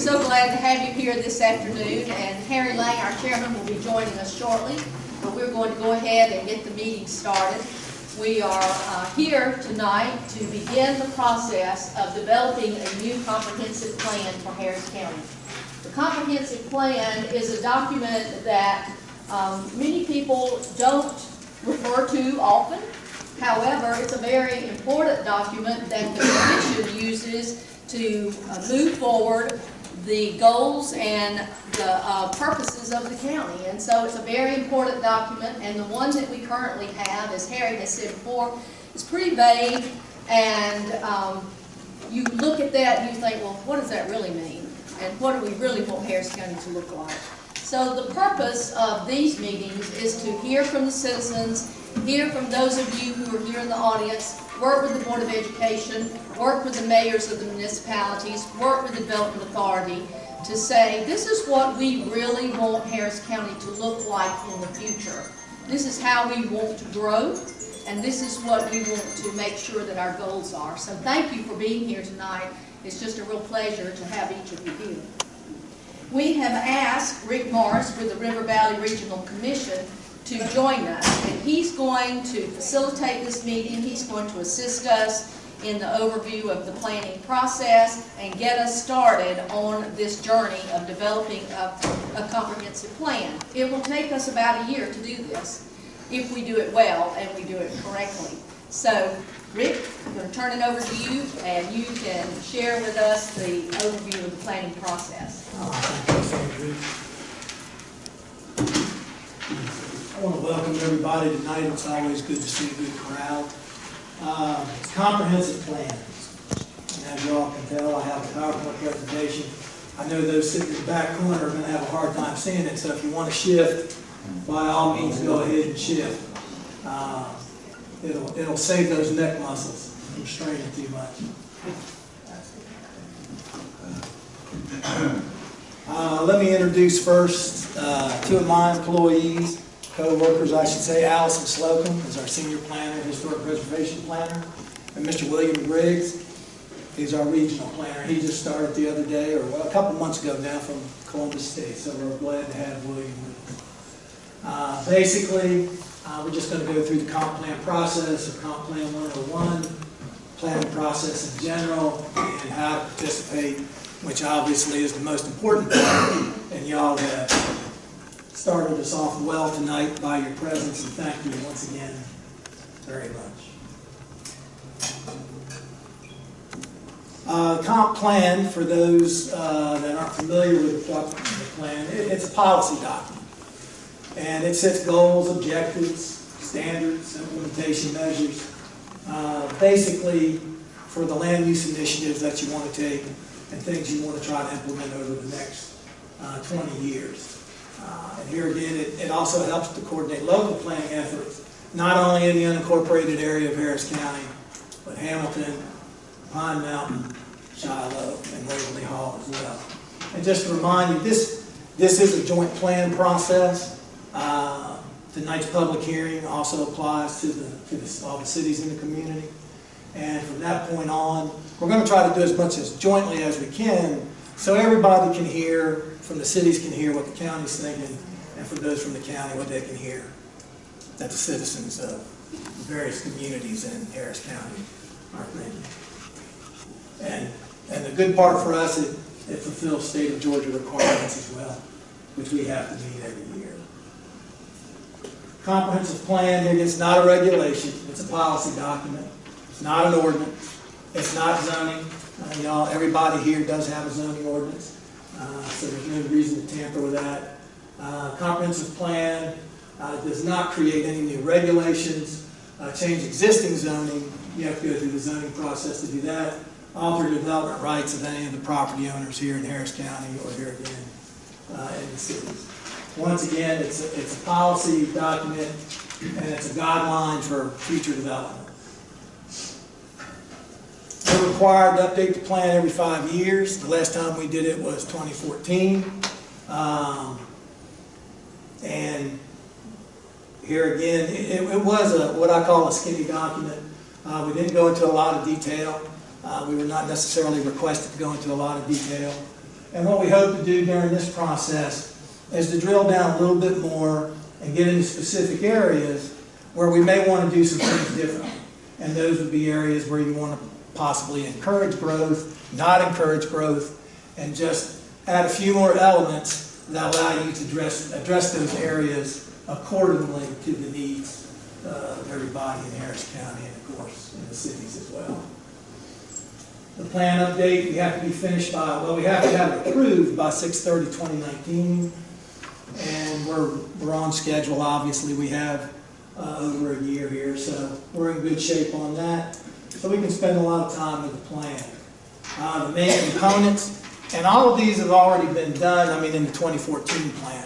so glad to have you here this afternoon, and Harry Lang, our chairman, will be joining us shortly, but we're going to go ahead and get the meeting started. We are here tonight to begin the process of developing a new comprehensive plan for Harris County. The comprehensive plan is a document that many people don't refer to often. However, it's a very important document that the Commission uses to move forward the goals and the purposes of the county. And so it's a very important document, and the one that we currently have, as Harry has said before, is pretty vague, and you look at that and you think, well, what does that really mean? And what do we really want Harris County to look like? So the purpose of these meetings is to hear from the citizens, hear from those of you who are here in the audience, work with the Board of Education, work with the mayors of the municipalities, work with the Development Authority to say, this is what we really want Harris County to look like in the future. This is how we want to grow, and this is what we want to make sure that our goals are. So thank you for being here tonight. It's just a real pleasure to have each of you here. We have asked Rick Morris with the River Valley Regional Commission to join us, and he's going to facilitate this meeting. He's going to assist us in the overview of the planning process and get us started on this journey of developing a comprehensive plan. It will take us about a year to do this if we do it well and we do it correctly. So, Rick, I'm going to turn it over to you, and you can share with us the overview of the planning process. I want to welcome everybody tonight. It's always good to see a good crowd. It's a comprehensive plan. And as you all can tell, I have a PowerPoint presentation. I know those sitting in the back corner are going to have a hard time seeing it, so if you want to shift, by all means go ahead and shift. It'll save those neck muscles from straining too much. Let me introduce first two of my employees, co-workers I should say. Allison Slocum is our senior planner, historic preservation planner, and Mr. William Briggs, he's our regional planner. He just started the other day, or well, a couple months ago now, from Columbus State, so we're glad to have William with us. Basically, we're just going to go through the comp plan process, or comp plan 101, planning process in general, and how to participate, which obviously is the most important part, and y'all have started us off well tonight by your presence, and thank you once again very much. Comp plan, for those that aren't familiar with the plan, it's a policy document. And it sets goals, objectives, standards, implementation measures, basically for the land use initiatives that you want to take and things you want to try to implement over the next 20 years. And here again, it also helps to coordinate local planning efforts, not only in the unincorporated area of Harris County, but Hamilton, Pine Mountain, Shiloh, and Waverly Hall as well. And just to remind you, this is a joint plan process. Tonight's public hearing also applies to all the cities in the community. And from that point on, we're going to try to do as much as jointly as we can so everybody can hear, from the cities can hear what the county's thinking, and from those from the county what they can hear that the citizens of the various communities in Harris County are thinking. And the good part for us, it fulfills state of Georgia requirements as well, which we have to meet every year. Comprehensive plan, it's not a regulation, it's a policy document. It's not an ordinance. It's not zoning. Everybody here does have a zoning ordinance, so there's no reason to tamper with that. Comprehensive plan does not create any new regulations, change existing zoning. You have to go through the zoning process to do that. Alter development rights of any of the property owners here in Harris County or here again in the cities. Once again, it's a policy document, and it's a guideline for future development. We're required to update the plan every 5 years. The last time we did it was 2014. And here again, it was what I call a skinny document. We didn't go into a lot of detail. We were not necessarily requested to go into a lot of detail. And what we hope to do during this process is to drill down a little bit more and get into specific areas where we may want to do some things differently. And those would be areas where you want to possibly encourage growth, not encourage growth, and just add a few more elements that allow you to address those areas accordingly to the needs of everybody in Harris County and, of course, in the cities as well. The plan update, we have to be finished by, well, we have to have it approved by 6/30/2019, and we're on schedule. Obviously, we have over a year here, so we're in good shape on that. So we can spend a lot of time with the plan. The main components, and all of these have already been done, I mean, in the 2014 plan.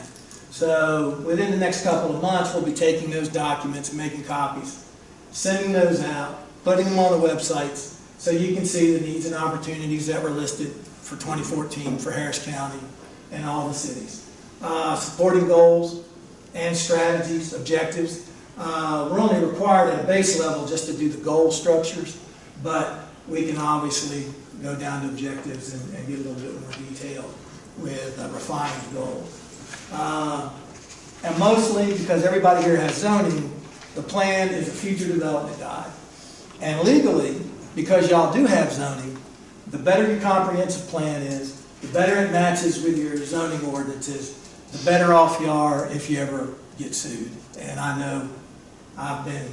So within the next couple of months, we'll be taking those documents and making copies, sending those out, putting them on the websites, so you can see the needs and opportunities that were listed for 2014 for Harris County and all the cities. Supporting goals and strategies, objectives. We're only required at a base level just to do the goal structures, but we can obviously go down to objectives and get a little bit more detailed with refining the goals. And mostly, because everybody here has zoning, the plan is a future development guide. And legally, because y'all do have zoning, the better your comprehensive plan is, the better it matches with your zoning ordinances, the better off you are if you ever get sued. And I know I've been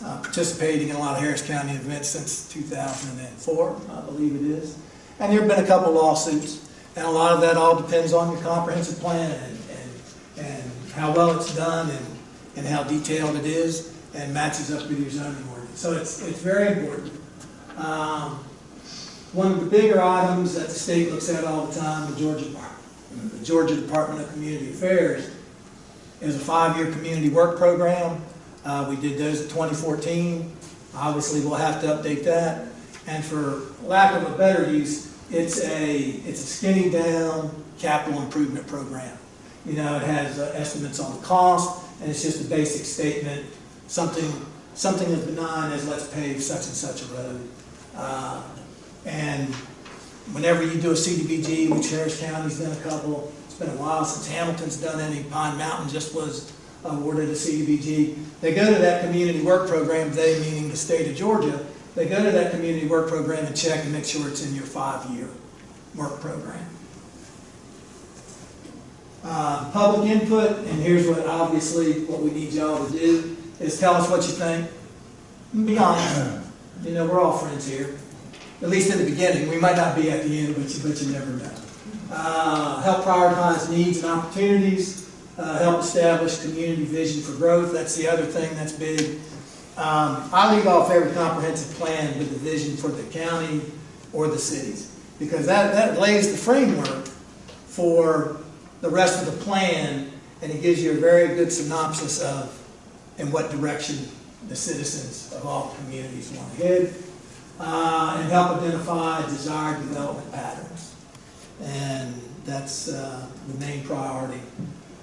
participating in a lot of Harris County events since 2004, I believe it is. And there have been a couple lawsuits, and a lot of that all depends on your comprehensive plan and how well it's done and how detailed it is and matches up with your zoning ordinance. So it's very important. One of the bigger items that the state looks at all the time, the Georgia Department of Community Affairs, is a 5-year community work program. We did those in 2014. Obviously, we'll have to update that. And for lack of a better use, it's a skinny down capital improvement program. You know, it has estimates on the cost, and it's just a basic statement, something as benign as let's pave such and such a road. And whenever you do a CDBG, which Harris County's done a couple, it's been a while since Hamilton's done any. Pine Mountain just was awarded a CDBG. They go to that community work program, they meaning the state of Georgia, they go to that community work program and check and make sure it's in your 5-year work program. Public input, and here's what obviously what we need y'all to do, is tell us what you think. Be honest. You know, we're all friends here. At least in the beginning. We might not be at the end, but you never know. Help prioritize needs and opportunities. Help establish community vision for growth. That's the other thing that's big. I leave off every comprehensive plan with the vision for the county or the cities, because that lays the framework for the rest of the plan, and it gives you a very good synopsis of in what direction the citizens of all communities want to head, and help identify desired development patterns. And that's the main priority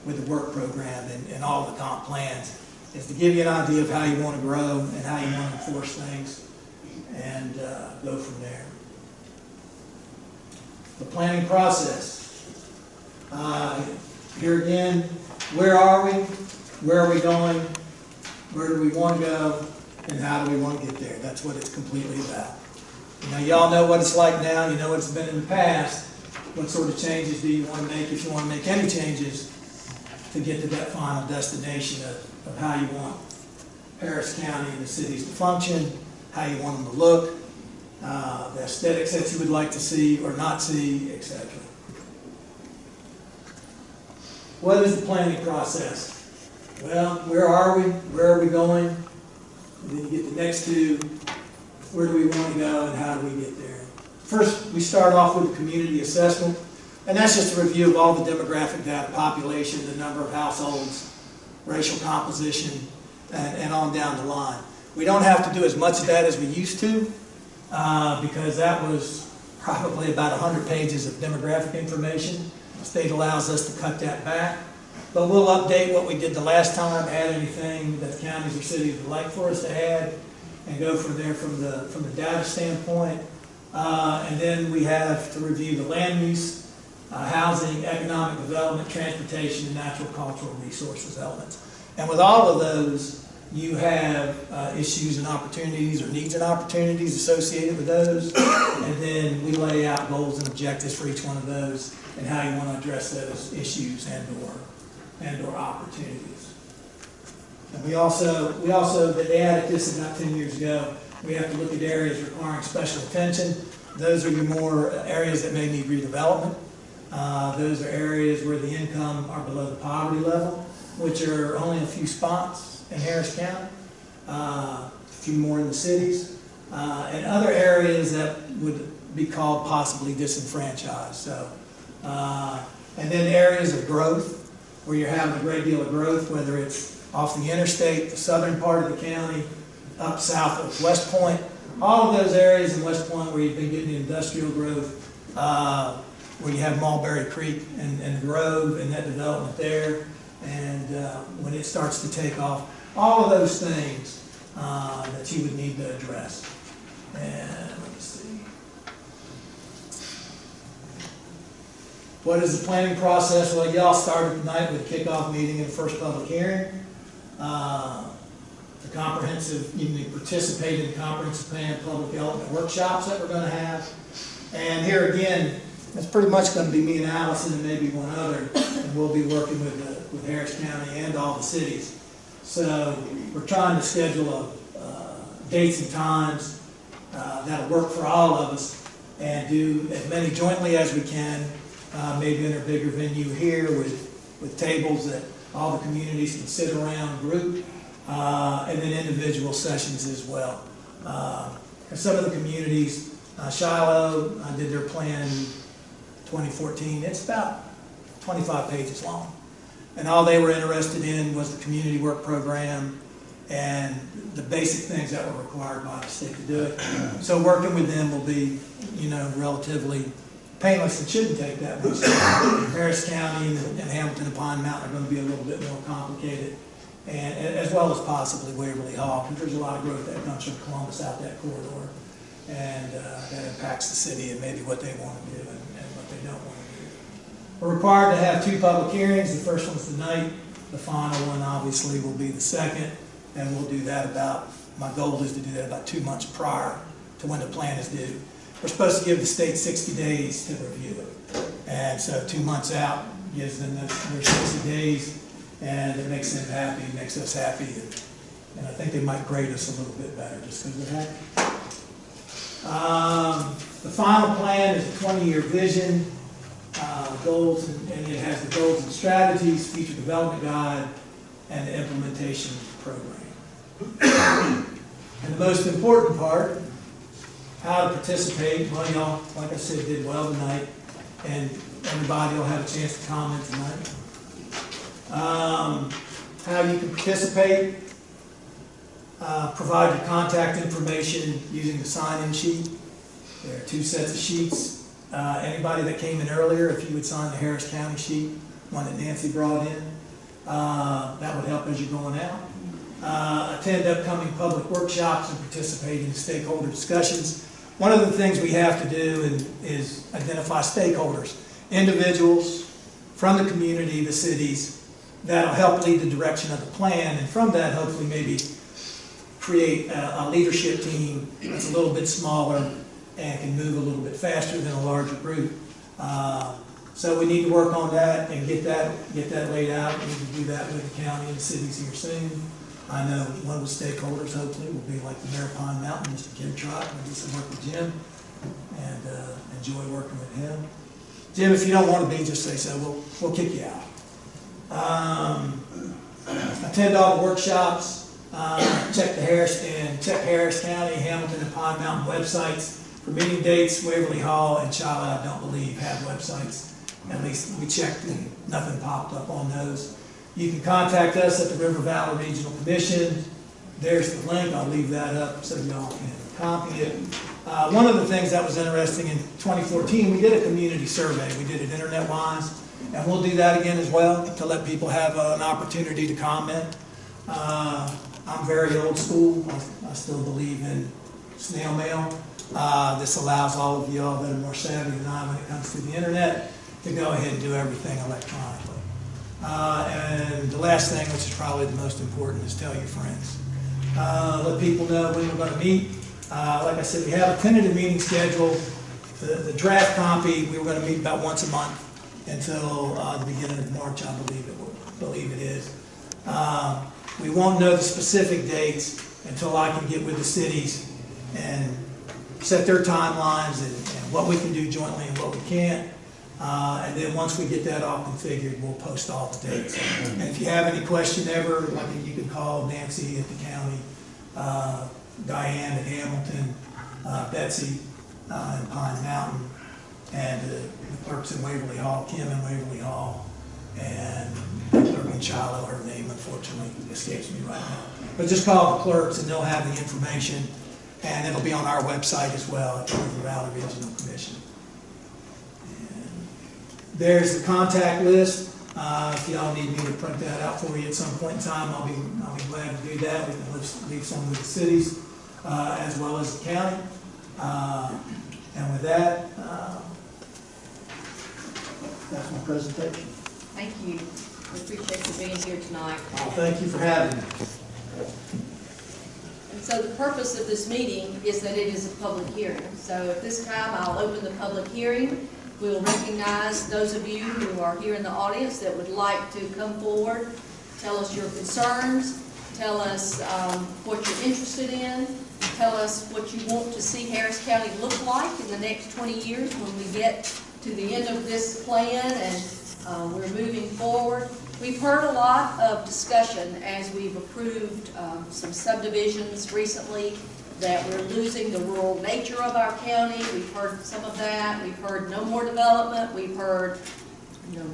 with the work program and all the comp plans, is to give you an idea of how you want to grow and how you want to enforce things, and go from there. The planning process. Here again, where are we? Where are we going? Where do we want to go? And how do we want to get there? That's what it's completely about. You know, y'all know what it's like now. You know what it's been in the past. What sort of changes do you want to make, if you want to make any changes, to get to that final destination of how you want Harris County and the cities to function, how you want them to look, the aesthetics that you would like to see or not see, etc. What is the planning process? Well, where are we? Where are we going? And then you get the next two. Where do we want to go and how do we get there? First, we start off with a community assessment, and that's just a review of all the demographic data, population, the number of households, racial composition, and on down the line. We don't have to do as much of that as we used to, because that was probably about 100 pages of demographic information. The state allows us to cut that back. But we'll update what we did the last time, add anything that counties or cities would like for us to add, and go from there from the data standpoint. And then we have to review the land use, housing, economic development, transportation, and natural cultural resources elements. And with all of those, you have issues and opportunities, or needs and opportunities associated with those. And then we lay out goals and objectives for each one of those and how you want to address those issues and/or opportunities. And we also they added this about 10 years ago. We have to look at areas requiring special attention. Those are your more areas that may need redevelopment. Those are areas where the income are below the poverty level, which are only a few spots in Harris County, a few more in the cities, and other areas that would be called possibly disenfranchised. So, and then areas of growth, where you're having a great deal of growth, whether it's off the interstate, the southern part of the county, up south of West Point, all of those areas in West Point where you've been getting the industrial growth, where you have Mulberry Creek and Grove and that development there, and when it starts to take off, all of those things that you would need to address. And let me see. What is the planning process? Well, y'all started tonight with a kickoff meeting and the first public hearing. The comprehensive, you can participate in the comprehensive plan public element workshops that we're going to have. And here again, it's pretty much going to be me and Allison and maybe one other, and we'll be working with Harris County and all the cities. So we're trying to schedule dates and times that'll work for all of us, and do as many jointly as we can, maybe in a bigger venue here with tables that all the communities can sit around, group, and then individual sessions as well. And some of the communities, Shiloh did their plan in 2014. It's about 25 pages long. And all they were interested in was the community work program and the basic things that were required by the state to do it. So working with them will be, relatively painless. It shouldn't take that much time. Harris County and Hamilton and Pine Mountain are going to be a little bit more complicated, and as well as possibly Waverly Hall, because there's a lot of growth that comes from Columbus out that corridor, and that impacts the city and maybe what they want to do and what they don't want to do. We're required to have 2 public hearings. The first one's tonight. The final one obviously will be the second, and we'll do that my goal is to do that about 2 months prior to when the plan is due. We're supposed to give the state 60 days to review it. And so 2 months out gives them their 60 days, and it makes them happy, makes us happy, and I think they might grade us a little bit better just because they're happy. The final plan is a 20-year vision. Goals, and it has the goals and strategies, future development guide, and the implementation program. And the most important part, how to participate. Well, y'all, like I said, did well tonight, and everybody will have a chance to comment tonight. How you can participate, provide your contact information using the sign-in sheet. There are 2 sets of sheets. Anybody that came in earlier, if you would sign the Harris County sheet, one that Nancy brought in, that would help as you're going out. Attend upcoming public workshops and participate in stakeholder discussions. One of the things we have to do is identify stakeholders, individuals from the community, the cities, that'll help lead the direction of the plan, and from that, hopefully, maybe create a leadership team that's a little bit smaller and can move a little bit faster than a larger group. So we need to work on that and get that laid out. We need to do that with the county and the cities here soon. I know one of the stakeholders hopefully will be like the Mayor of Pine Mountain, Mr. Jim Trott. We'll do some work with Jim and enjoy working with him. Jim, if you don't want to be, just say so. We'll kick you out. Attend all the workshops. Check Harris County, Hamilton, and Pine Mountain websites for meeting dates. Waverly Hall and Charlotte, I don't believe, have websites. At least we checked and nothing popped up on those. You can contact us at the River Valley Regional Commission. There's the link. I'll leave that up so y'all can copy it. One of the things that was interesting in 2014, we did a community survey. We did it internet-wise, and we'll do that again as well to let people have an opportunity to comment. I'm very old school. I still believe in snail mail. This allows all of y'all that are more savvy than I when it comes to the internet to go ahead and do everything electronically. And the last thing, which is probably the most important, is tell your friends. Let people know when we're going to meet. Like I said, we have a tentative meeting scheduled. The draft copy, we were going to meet about once a month until the beginning of March, I believe it is. We won't know the specific dates until I can get with the cities and set their timelines and what we can do jointly and what we can't. And then once we get that all configured, we'll post all the dates. And if you have any question ever, like you can call Nancy at the county, Diane at Hamilton, Betsy in Pine Mountain, and the clerks in Waverly Hall, Kim in Waverly Hall, and the clerk in Shiloh, her name unfortunately escapes me right now. But just call the clerks and they'll have the information, and it'll be on our website as well at the Valley Regional Commission. There's the contact list. If y'all need me to print that out for you at some point in time, I'll be glad to do that. We can leave some with the cities as well as the county. And with that, that's my presentation. Thank you. We appreciate you being here tonight. Thank you for having me. And so the purpose of this meeting is that it is a public hearing. So at this time, I'll open the public hearing. We will recognize those of you who are here in the audience that would like to come forward, tell us your concerns, tell us what you're interested in, tell us what you want to see Harris County look like in the next 20 years when we get to the end of this plan and we're moving forward. We've heard a lot of discussion as we've approved some subdivisions recently that we're losing the rural nature of our county. We've heard some of that. We've heard no more development. We've heard,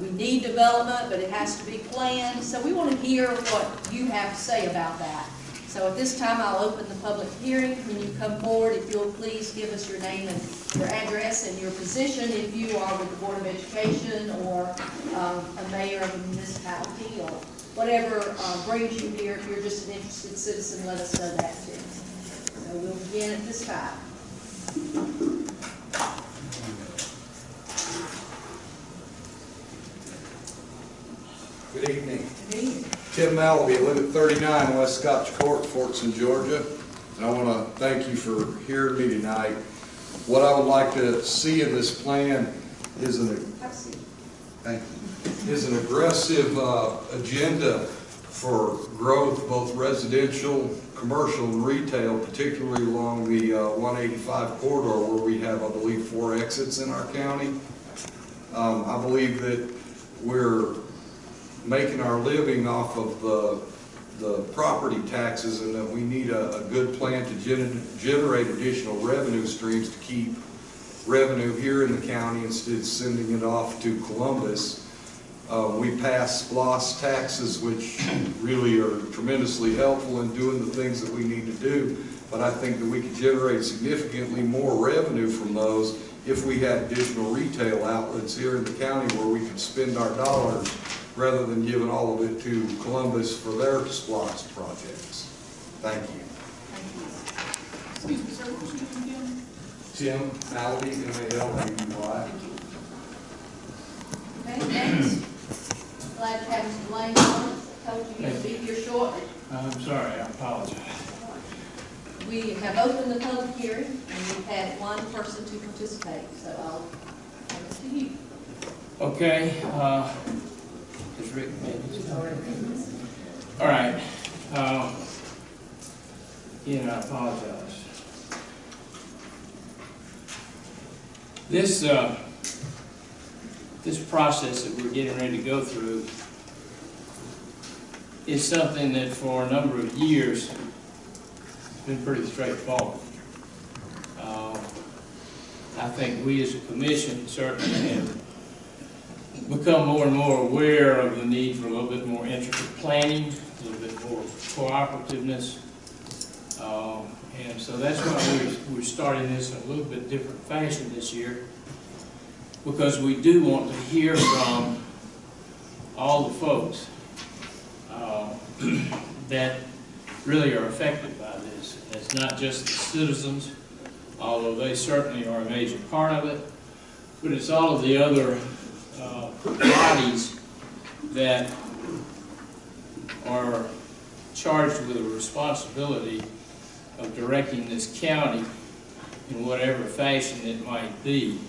we need development, but it has to be planned. So we want to hear what you have to say about that. So at this time, I'll open the public hearing. When you come forward, if you'll please give us your name and your address and your position if you are with the Board of Education or a mayor of a municipality or whatever brings you here. If you're just an interested citizen, let us know that too. So we'll begin at this time. Good evening. Good evening. Tim Malaby, I live at 39 West Scotch Court, Fortson, Georgia. And I want to thank you for hearing me tonight. What I would like to see in this plan is an aggressive agenda for growth, both residential, commercial, and retail, particularly along the 185 corridor where we have, I believe, 4 exits in our county. I believe that we're making our living off of the property taxes and that we need a good plan to generate additional revenue streams to keep revenue here in the county instead of sending it off to Columbus. We pass SPLOST taxes, which really are tremendously helpful in doing the things that we need to do, but I think that we could generate significantly more revenue from those if we had additional retail outlets here in the county where we could spend our dollars rather than giving all of it to Columbus for their SPLOST projects. Thank you. Thank you. Excuse me, sir, what's your name again? Tim Malaby, M-A-L-B-Y. Okay, next. Glad to have Mr. Lane on. Told you you'd be here shortly. I'm sorry, I apologize. We have opened the public hearing and we've had one person to participate, so I'll hand it to you. Okay, is Rick maybe? All right. Again, I apologize. This process that we're getting ready to go through is something that for a number of years has been pretty straightforward. I think we as a commission certainly have become more and more aware of the need for a little bit more intricate planning, a little bit more cooperativeness. And so that's why we're starting this in a little bit different fashion this year, because we do want to hear from all the folks that really are affected by this. It's not just the citizens although they certainly are a major part of it. But it's all of the other bodies that are charged with the responsibility of directing this county in whatever fashion it might be.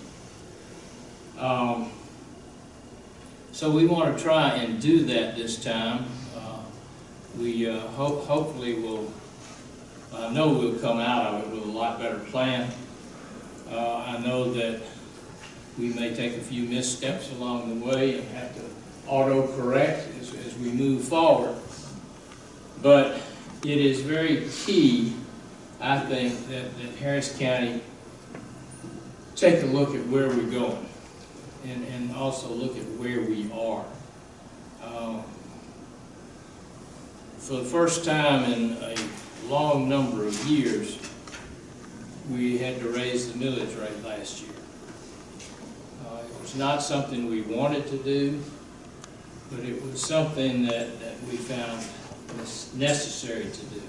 So we want to try and do that this time. We hopefully will, I know we'll come out of it with a lot better plan. I know that we may take a few missteps along the way and have to auto-correct as we move forward. But it is very key, I think, that Harris County take a look at where we're going and also look at where we are. For the first time in a long number of years, we had to raise the millage rate last year. It was not something we wanted to do, but it was something that we found necessary to do.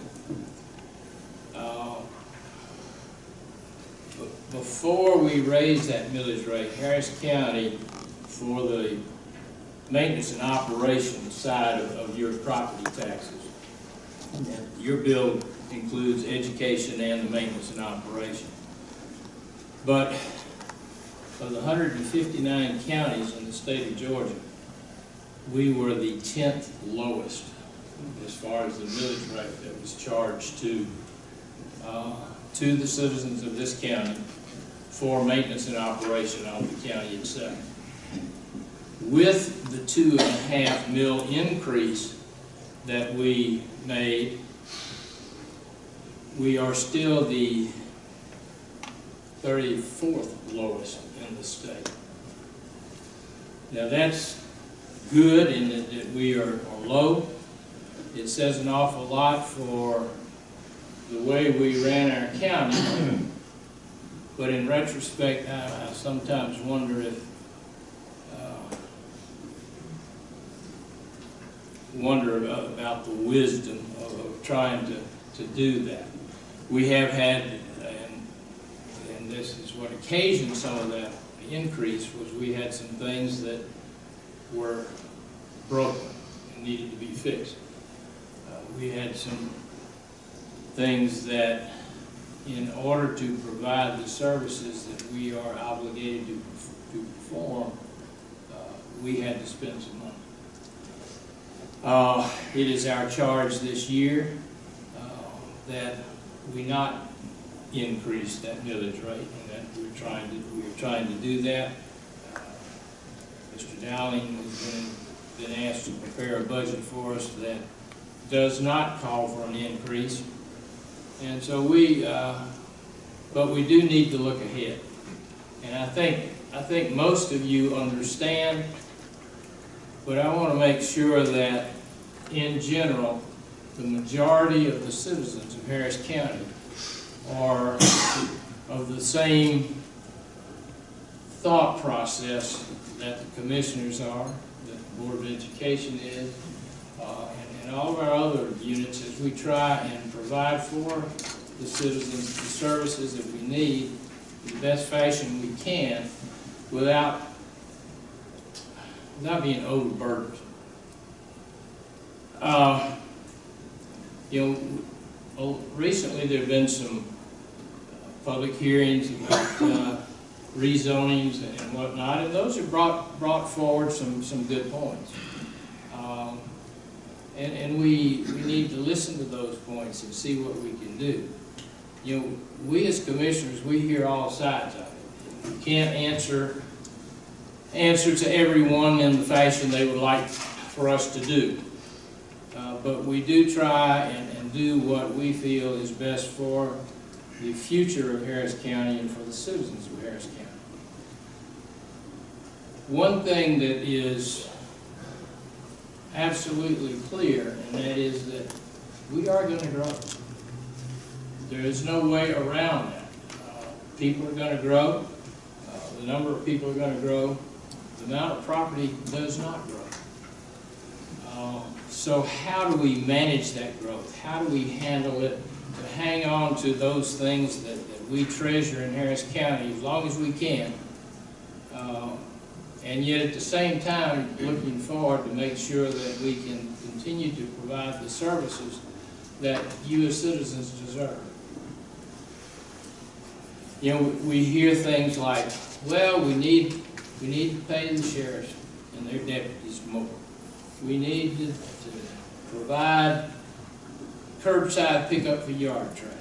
Before we raised that millage rate, Harris County, for the maintenance and operations side of your property taxes, your bill includes education and the maintenance and operation. But of the 159 counties in the state of Georgia, we were the 10th lowest as far as the millage rate that was charged to the citizens of this county for maintenance and operation of the county itself. With the $2.5 million increase that we made, we are still the 34th lowest in the state. Now that's good in that we are low. It says an awful lot for the way we ran our county, but in retrospect, I sometimes wonder if about the wisdom of trying to do that. We have had, and this is what occasioned some of that increase, was we had some things that were broken and needed to be fixed. We had some things that, in order to provide the services that we are obligated to perform, we had to spend some money. It is our charge this year that we not increase that millage rate, and that we're trying to do that. Mr. Dowling has been asked to prepare a budget for us that does not call for an increase, and so but we do need to look ahead. And I think most of you understand, but I want to make sure that in general, the majority of the citizens of Harris County are of the same thought process that the commissioners are, that the Board of Education is, and all of our other units, as we try and provide for the citizens the services that we need in the best fashion we can without being overburdened. Recently there have been some public hearings about rezonings and whatnot, and those have brought forward some good points. And we need to listen to those points and see what we can do. We as commissioners, we hear all sides of it. We can't answer to everyone in the fashion they would like for us to do. But we do try and do what we feel is best for the future of Harris County and for the citizens of Harris County. One thing that is absolutely clear, and that is that we are going to grow. There is no way around that. People are going to grow. The number of people are going to grow. The amount of property does not grow. So how do we manage that growth? How do we handle it to hang on to those things that we treasure in Harris County as long as we can. And yet at the same time, looking forward to make sure that we can continue to provide the services that you as citizens deserve. You know, we hear things like, well, we need to pay the sheriffs and their deputies more. We need to provide curbside pickup for yard trash.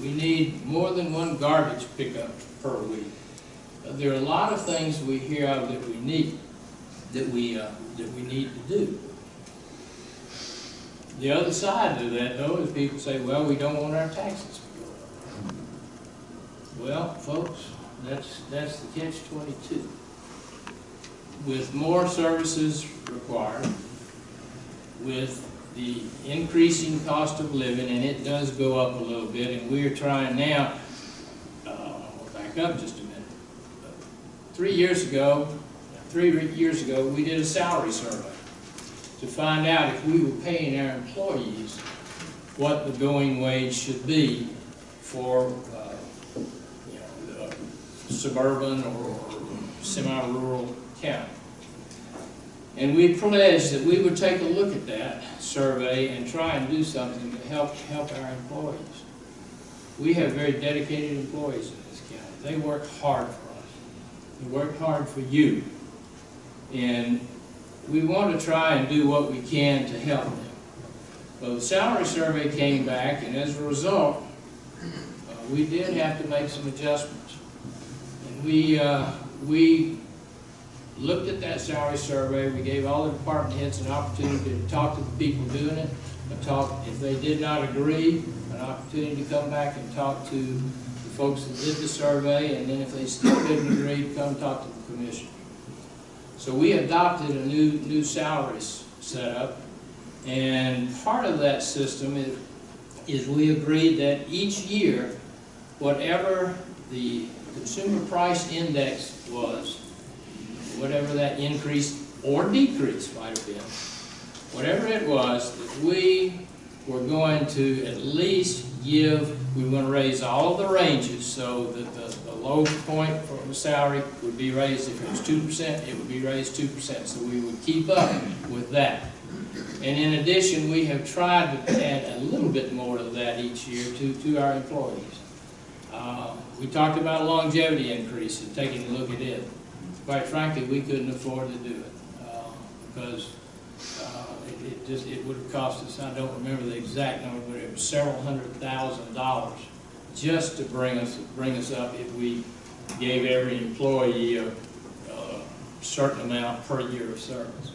We need more than one garbage pickup per week. There are a lot of things we hear of that we need to do. The other side to that, though, is people say, well, we don't want our taxes to go up. Well, folks, that's the catch-22. With more services required, with the increasing cost of living, and it does go up a little bit, and we're trying now, I'll back up just a minute. 3 years ago, we did a salary survey to find out if we were paying our employees what the going wage should be for suburban or semi-rural county. And we pledged that we would take a look at that survey and try and do something to help our employees. We have very dedicated employees in this county. They work hard for us. They work hard for you. And we want to try and do what we can to help them. Well, the salary survey came back, and as a result, we did have to make some adjustments. And we looked at that salary survey. We gave all the department heads an opportunity to talk to the people doing it, if they did not agree, an opportunity to come back and talk to the folks that did the survey, and then if they still didn't agree, come talk to the commission. So we adopted a new salaries setup, and part of that system is we agreed that each year, whatever the consumer price index was, whatever that increase or decrease might have been, whatever it was, that we were going to at least we were going to raise all of the ranges so that the low point for the salary would be raised. If it was 2%, it would be raised 2%. So we would keep up with that. And in addition, we have tried to add a little bit more of that each year to our employees. We talked about a longevity increase and taking a look at it. Quite frankly, we couldn't afford to do it because it would have cost us, I don't remember the exact number, but it was several $100,000 just to bring us up if we gave every employee a certain amount per year of service.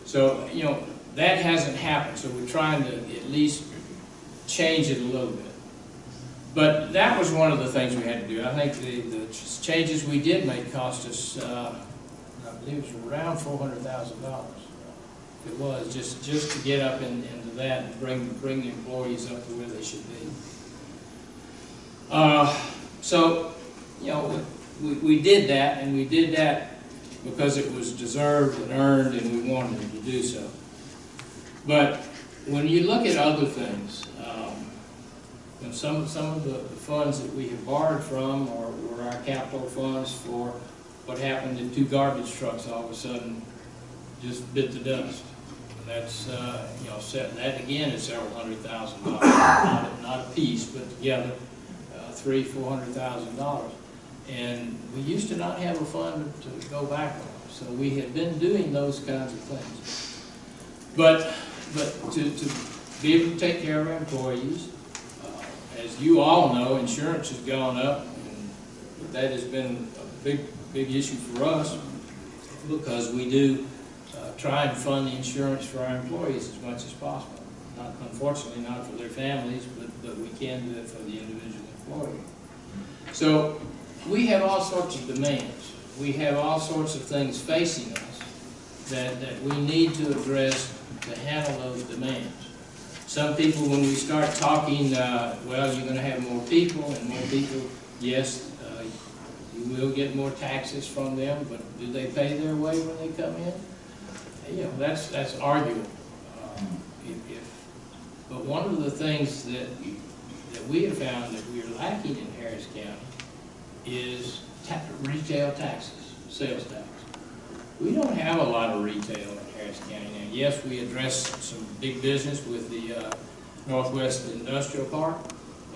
So, you know, that hasn't happened, so we're trying to at least change it a little bit. But that was one of the things we had to do. I think the changes we did make cost us, I believe it was around $400,000. It was just to get up into that and bring the employees up to where they should be. So, you know, we did that, and we did that because it was deserved and earned, and we wanted to do so. But when you look at other things, you know, some of the funds that we have borrowed from were our capital funds for what happened to 2 garbage trucks all of a sudden just bit the dust. And that's, you know, that again is several $100,000, not a piece, but together, $300,000–400,000. And we used to not have a fund to go back on, so we had been doing those kinds of things. But to be able to take care of our employees, as you all know, insurance has gone up, and that has been a big issue for us because we do try and fund the insurance for our employees as much as possible. Unfortunately, not for their families, but we can do it for the individual employee. So we have all sorts of demands. We have all sorts of things facing us that we need to address to handle those demands. Some people, when we start talking, well, you're going to have more people, and more people, yes, you will get more taxes from them, but do they pay their way when they come in? You know, that's arguable. But one of the things that that we have found that we are lacking in Harris County is retail taxes, sales tax. We don't have a lot of retail in Harris County now. Yes, we address some big business with the Northwest Industrial Park,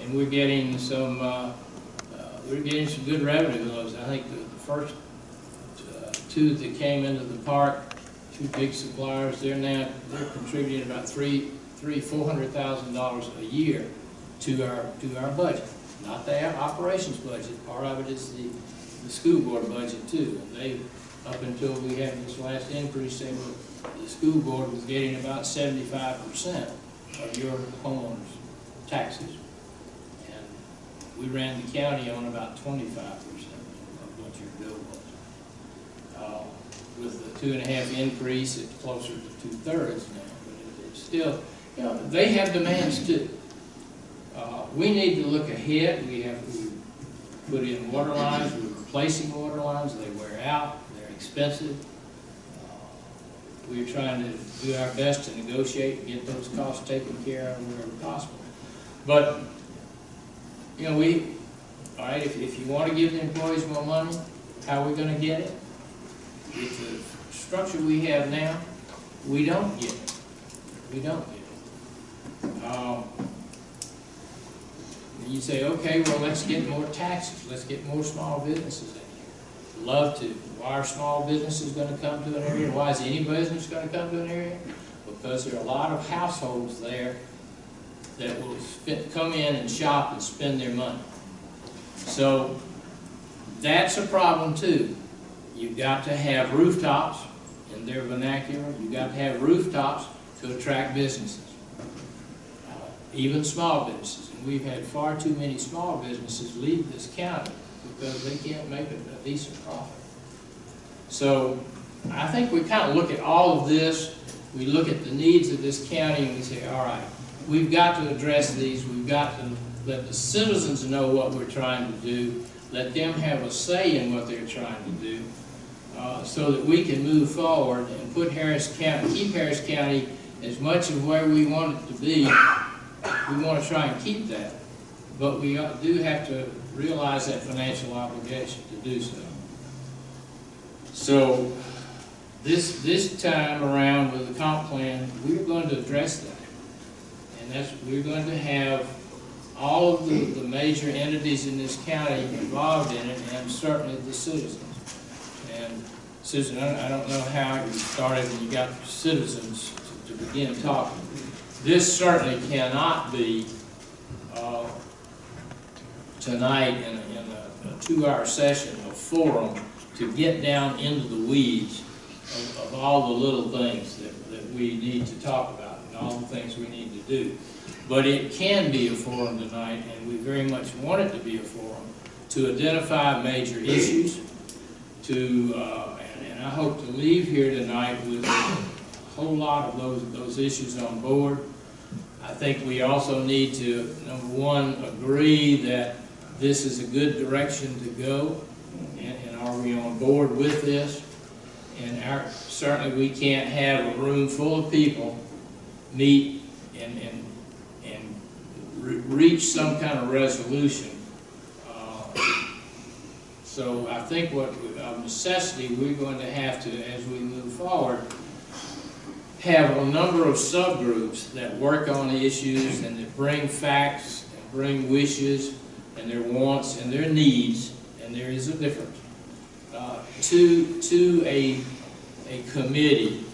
and we're getting some good revenue. I think the first two that came into the park, two big suppliers, they're contributing about $400,000 a year to our budget. Not the operations budget. Part of it is the school board budget too. And they, up until we had this last increase, the school board was getting about 75% of your homeowner's taxes. And we ran the county on about 25% of what your bill was. With the 2.5 increase, it's closer to 2/3 now. But it's still, you know, they have demands too. We need to look ahead. We have to put in water lines. We're replacing water lines. They wear out. They're expensive. We're trying to do our best to negotiate and get those costs taken care of wherever possible. But, you know, all right, if you want to give the employees more money, how are we going to get it? With the structure we have now, we don't get it. We don't get it. You say, okay, well, let's get more taxes. Let's get more small businesses in here. Love to. Why are small businesses going to come to an area? Why is any business going to come to an area? Because there are a lot of households there that will come in and shop and spend their money. So that's a problem too. You've got to have rooftops, in their vernacular. You've got to have rooftops to attract businesses, even small businesses. And we've had far too many small businesses leave this county because they can't make a decent profit. So I think we kind of look at all of this. We look at the needs of this county and we say, all right, we've got to address these. We've got to let the citizens know what we're trying to do. Let them have a say in what they're trying to do. So that we can move forward and put Harris County, keep Harris County as much of where we want it to be. We want to try and keep that, but we do have to realize that financial obligation to do so. So this time around with the comp plan, we're going to address that, and we're going to have all of the major entities in this county involved in it, and certainly the citizens. And Susan, I don't know how you started and you got citizens to begin talking. This certainly cannot be tonight in a 2-hour session, a forum to get down into the weeds of all the little things that we need to talk about and all the things we need to do. But it can be a forum tonight, and we very much want it to be a forum to identify major issues, and I hope to leave here tonight with a whole lot of those issues on board. I think we also need to, number one, agree that this is a good direction to go, and are we on board with this? And certainly we can't have a room full of people meet and reach some kind of resolution. So I think of necessity, we're going to have to, as we move forward, have a number of subgroups that work on the issues and that bring facts and bring wishes and their wants and their needs, and there is a difference, to a committee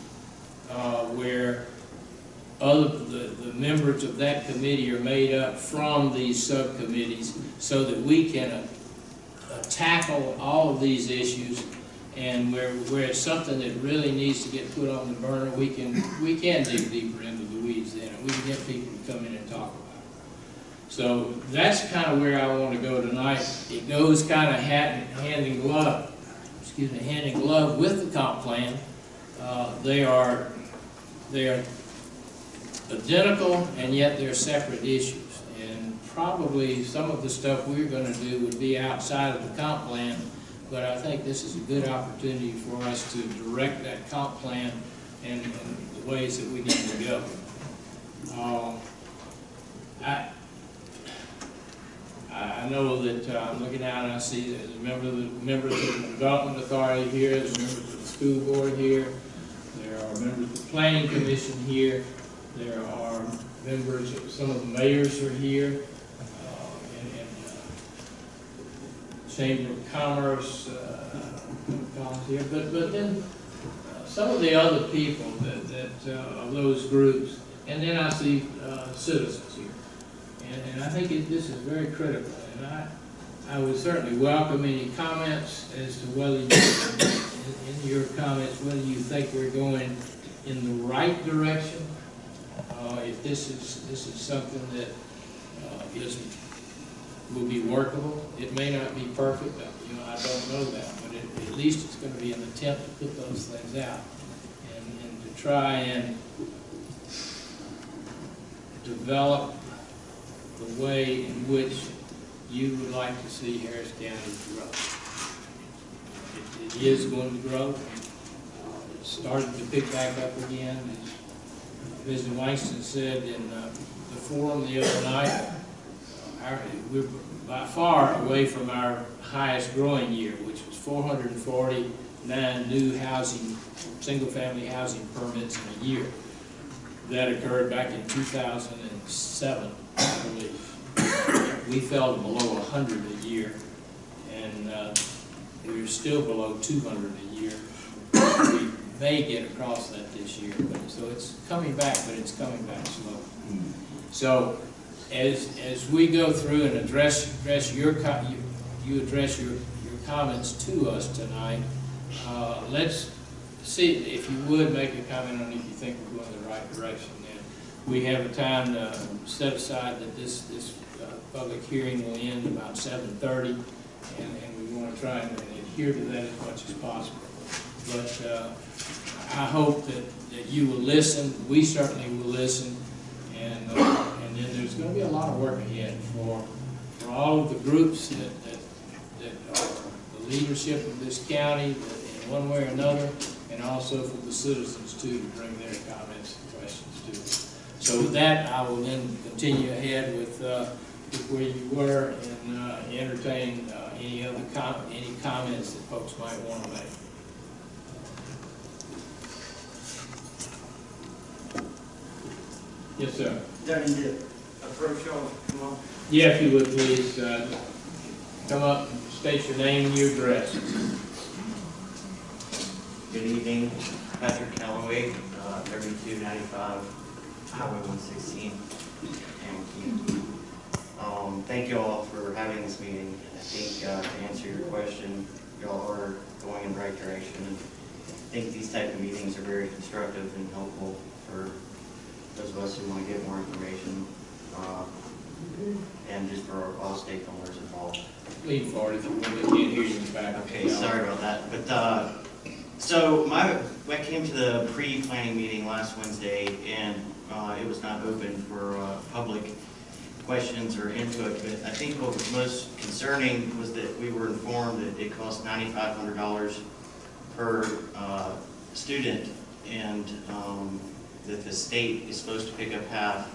where the members of that committee are made up from these subcommittees so that we can tackle all of these issues, and where it's something that really needs to get put on the burner, we can dig deeper into the weeds then, and we can get people to come in and talk about it. So that's kind of where I want to go tonight. It goes kind of hand in glove with the comp plan. They are identical, and yet they're separate issues. And probably some of the stuff we're going to do would be outside of the comp plan, but I think this is a good opportunity for us to direct that comp plan and the ways that we need to go. I know that I'm looking out and I see the members of the Development Authority here, the members of the school board here, there are members of the Planning Commission here, there are members of, some of the mayors are here, and Chamber of Commerce here, but then some of the other people that of those groups, and then I see citizens here. And I think this is very critical, and I would certainly welcome any comments as to whether you, in your comments, whether you think we're going in the right direction, if this is something that will be workable. It may not be perfect, I don't know that, but at least it's going to be an attempt to put those things out and to try and develop the way in which you would like to see Harris County grow. It is going to grow. It's starting to pick back up again. As President Langston said in the forum the other night, we're by far away from our highest growing year, which was 449 new housing, single-family housing permits in a year. That occurred back in 2007, I believe. We fell to below 100 a year, and we're still below 200 a year. We may get across that this year, so it's coming back, but it's coming back slow. So as we go through and address your comments to us tonight, let's see if you would make a comment on if you think we're going in the right direction. And we have a time set aside that this public hearing will end about 7:30, and we want to try and adhere to that as much as possible. But I hope that you will listen. We certainly will listen, and then there's going to be a lot of work ahead for all of the groups that are the leadership of this county, in one way or another, and also for the citizens too, to bring their comments and questions to. So with that, I will then continue ahead with where you were and entertain any comments that folks might want to make. Yes, sir. Do I need to approach y'all? Come on. Yeah, if you would please come up and state your name and your address. Good evening, Patrick Calloway, 3295 Highway 116. Thank you all for having this meeting. I think to answer your question, y'all are going in the right direction. And I think these type of meetings are very constructive and helpful for those of us who want to get more information, and just for all stakeholders involved. Lean forward if you want. They can't hear you in the back. Okay, sorry about that. But so I came to the pre-planning meeting last Wednesday, and it was not open for public questions or input. But I think what was most concerning was that we were informed that it costs $9,500 per student, and that the state is supposed to pick up half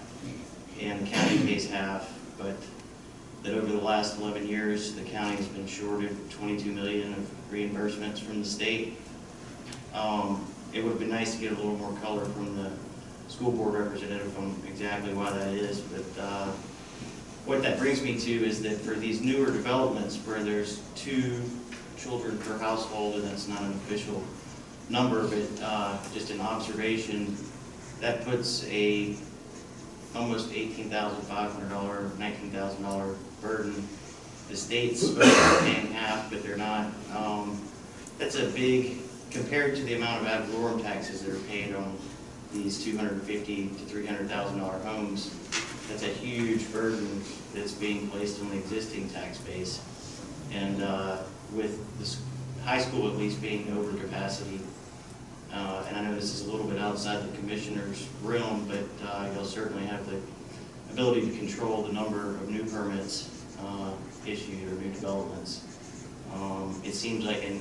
and the county pays half, but that over the last 11 years, the county has been shorted $22 million of reimbursements from the state. It would have been nice to get a little more color from the school board representative on exactly why that is, but what that brings me to is that for these newer developments where there's 2 children per household, and that's not an official number, but just an observation, that puts a almost $18,500, $19,000 burden. The state's supposed to be paying half, but they're not. That's a big, compared to the amount of ad valorem taxes that are paid on these $250,000 to $300,000 homes. That's a huge burden that's being placed on the existing tax base. And with this high school at least being over capacity, and I know this is a little bit outside the commissioner's realm, but you'll certainly have the ability to control the number of new permits issued or new developments. It seems like an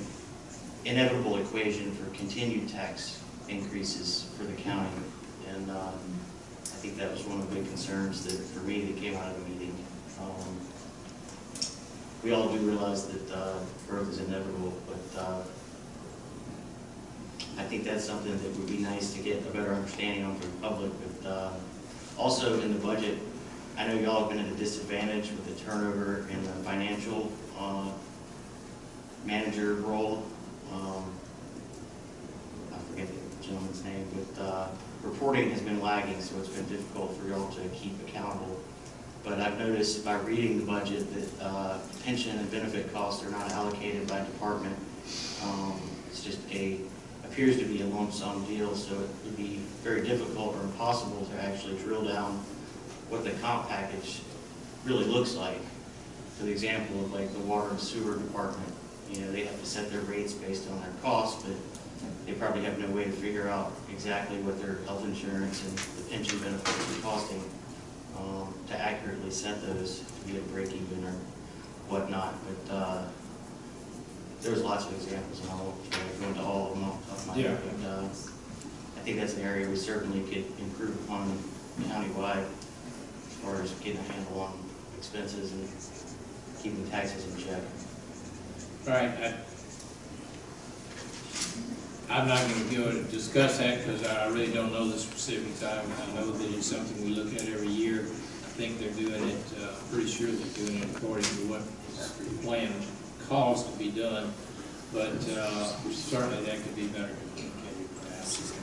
inevitable equation for continued tax increases for the county, and I think that was one of the big concerns that for me that came out of the meeting. we all do realize that growth is inevitable, but I think that's something that would be nice to get a better understanding on for the public. But also in the budget, I know y'all have been at a disadvantage with the turnover in the financial manager role. I forget the gentleman's name, but reporting has been lagging, so it's been difficult for y'all to keep accountable. But I've noticed by reading the budget that pension and benefit costs are not allocated by department. It's just appears to be a lump sum deal, so it would be very difficult or impossible to actually drill down what the comp package really looks like. For the example of like the water and sewer department, you know, they have to set their rates based on their costs, but they probably have no way to figure out exactly what their health insurance and the pension benefits are costing to accurately set those to be a break even or whatnot. But there's lots of examples, and I won't go into all of them off the top of my head. But I think that's an area we certainly could improve upon countywide as far as getting a handle on expenses and keeping taxes in check. Right. I'm not going to go and discuss that because I really don't know the specifics. I know that it's something we look at every year. I think they're doing it, pretty sure they're doing it according to what the plan calls to be done. But certainly that could be better communicated perhaps.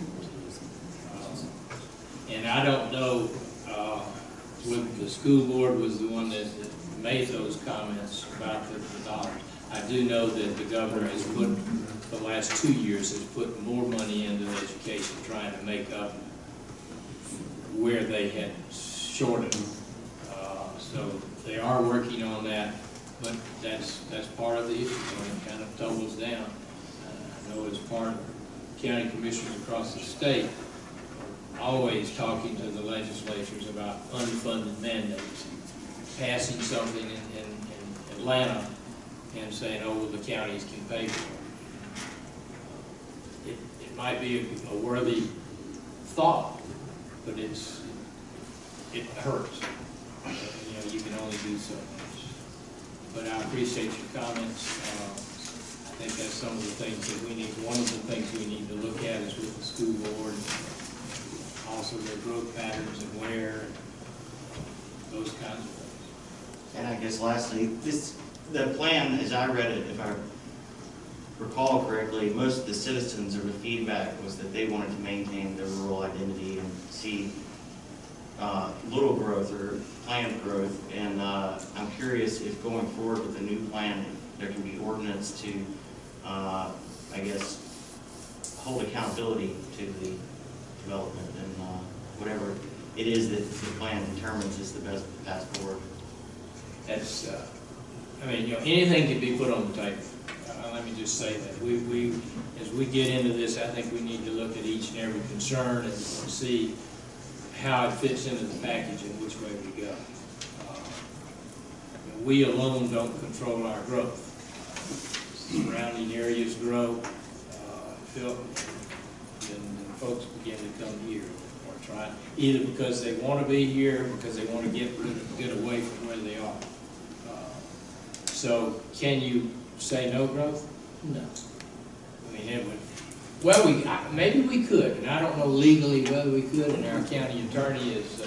And I don't know whether the school board was the one that made those comments about the dollars. I do know that the governor has put, the last 2 years, has put more money into education, trying to make up where they had shorted. So they are working on that, but that's part of the issue, and it kind of tumbles down. I know as part of county commissioners across the state, always talking to the legislatures about unfunded mandates, passing something in Atlanta and saying, oh, well, the counties can pay for it. It might be a worthy thought, but it hurts. You know, you can only do so much. But I appreciate your comments. I think that's some of the things that we need. One of the things we need to look at is with the school board, also their growth patterns and where, those kinds of things. And I guess lastly, the plan, as I read it, if I recall correctly, most of the citizens or the feedback was that they wanted to maintain their rural identity and see little growth or planned growth. And I'm curious if going forward with the new plan, there can be ordinance to, I guess, hold accountability to the development and whatever it is that the plan determines is the best path forward. That's, I mean, you know, anything can be put on the table. Let me just say that as we get into this, I think we need to look at each and every concern and see how it fits into the package and which way we go. We alone don't control our growth. Surrounding areas grow, then folks begin to come here or try, either because they want to be here, or because they want to get away from where they are. So can you say no growth? No. I mean, it would, well, maybe we could, and I don't know legally whether we could, and our county attorney is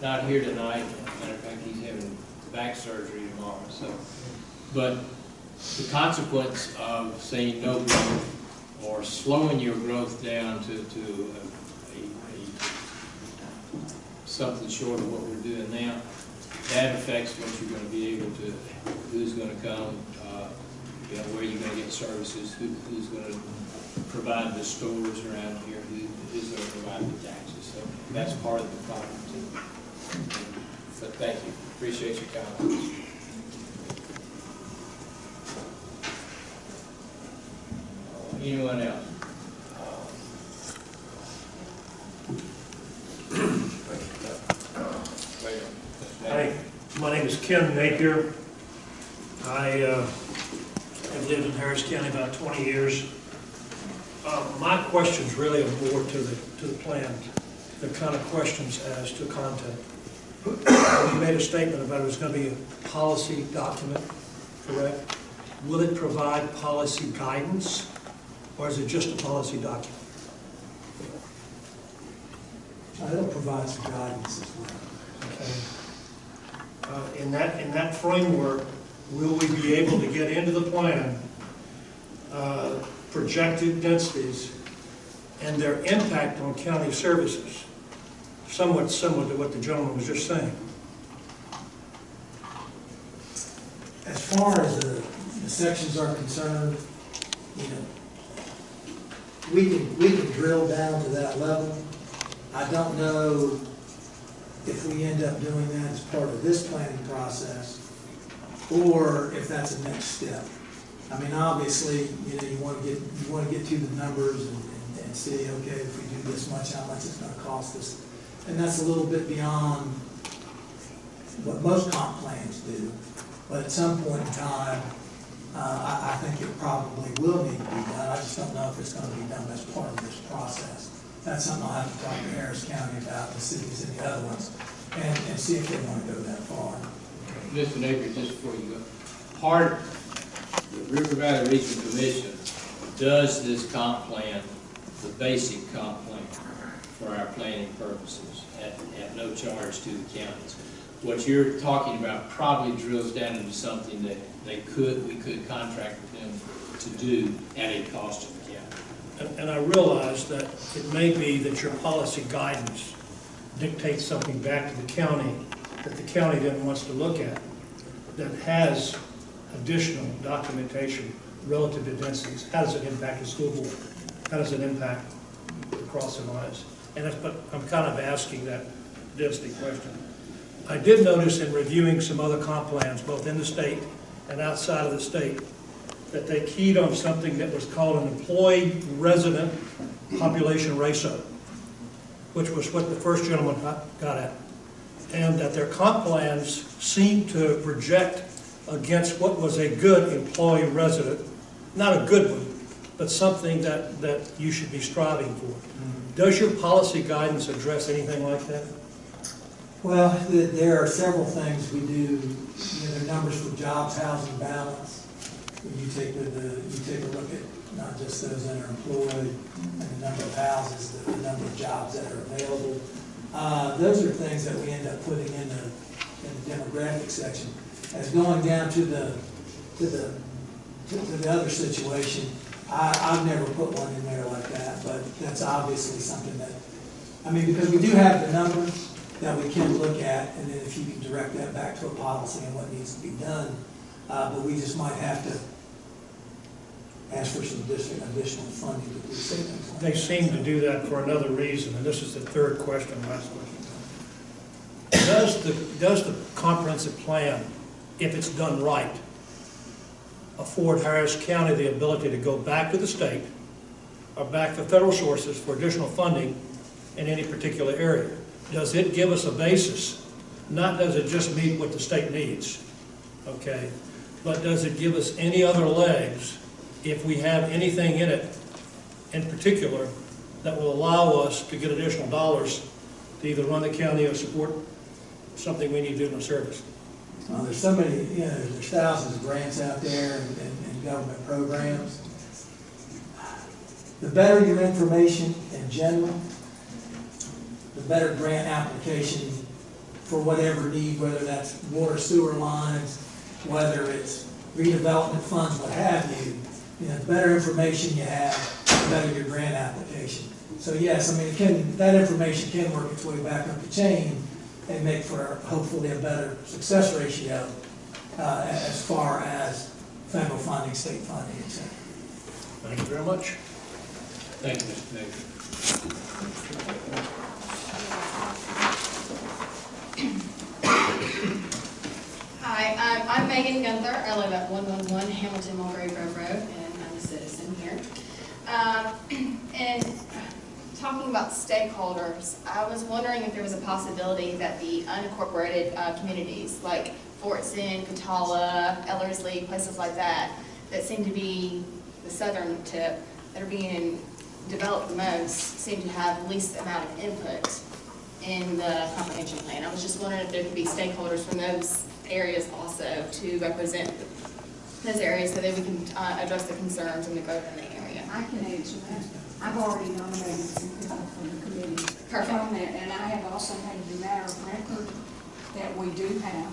not here tonight. Matter of fact, he's having back surgery tomorrow. So, but the consequence of saying no growth or slowing your growth down to something short of what we're doing now, that affects what you're going to be able to, who's going to come, you know, where you're going to get services, who's going to provide the stores around here, who's going to provide the taxes. So that's part of the problem too. But thank you. Appreciate your comments. Anyone else? Hi, my name is Ken Napier. I have lived in Harris County about 20 years. My questions really are more to the plan. They're kind of questions as to content. You made a statement about it was going to be a policy document. correct? Will it provide policy guidance, or is it just a policy document? It'll provide some guidance as well. Okay. In that framework, will we be able to get into the plan projected densities and their impact on county services? Somewhat similar to what the gentleman was just saying. As far as the sections are concerned, you know, we can drill down to that level. I don't know if we end up doing that as part of this planning process, or if that's a next step. I mean, obviously, you know, you want to get to the numbers and see, okay, if we do this much, how much it's going to cost us. And that's a little bit beyond what most comp plans do. But at some point in time, I think it probably will need to be done. I just don't know if it's going to be done as part of this process. That's something I'll have to talk to Harris County about, the cities and the other ones, and see if they want to go that far. Mr. Napier, just before you go, part, the River Valley Regional Commission does this comp plan, the basic comp plan, for our planning purposes at no charge to the counties. What you're talking about probably drills down into something that we could contract with them to do at a cost to the county. And I realize that it may be that your policy guidance dictates something back to the county that the county then wants to look at that has additional documentation relative to densities. How does it impact the school board? How does it impact the crossing lines? But I'm kind of asking that density question. I did notice in reviewing some other comp plans, both in the state and outside of the state, that they keyed on something that was called an employee-resident population ratio, which was what the first gentleman got at. And that their comp plans seemed to project against what was a good employee-resident, not a good one, but something that you should be striving for. Does your policy guidance address anything like that? Well, there are several things we do. You know, there are numbers for jobs, housing, balance. You take a look at not just those that are employed and the number of houses, the number of jobs that are available. Those are things that we end up putting in the demographic section. As going down to the other situation, I've never put one in there like that, but that's obviously something that, I mean, because we do have the numbers that we can look at, and then if you can direct that back to a policy and what needs to be done, but we just might have to ask for some additional funding to do things like that. They seem to do that for another reason, and this is the third question, last question. Does the comprehensive plan, if it's done right, afford Harris County the ability to go back to the state or back to federal sources for additional funding in any particular area? Does it give us a basis? Not does it just meet what the state needs, okay? But does it give us any other legs if we have anything in it in particular that will allow us to get additional dollars to either run the county or support something we need to do in the service? Well, there's so many, you know, there's thousands of grants out there and government programs. The better your information in general, the better grant application for whatever need, whether that's water, sewer lines, whether it's redevelopment funds, what have you. You know, the better information you have, the better your grant application. So yes, I mean, that information can work its way back up the chain and make for hopefully a better success ratio as far as federal funding, state funding, etc. Thank you very much. Thank you, Mr. Napier. Hi, I'm Megan Gunther. I live at 111 Hamilton Mulberry Grove Road, and I'm a citizen here. And talking about stakeholders, I was wondering if there was a possibility that the unincorporated communities like Fort Sid, Catala, Ellerslie, places like that, that seem to be the southern tip, that are being developed the most, seem to have the least amount of input in the comprehension plan. I was just wondering if there could be stakeholders from those areas also to represent those areas so that we can address the concerns and the growth in the area. I can answer that. I've already nominated some people for the committee. Perfect. On that, and I have also made it a matter of record that we do have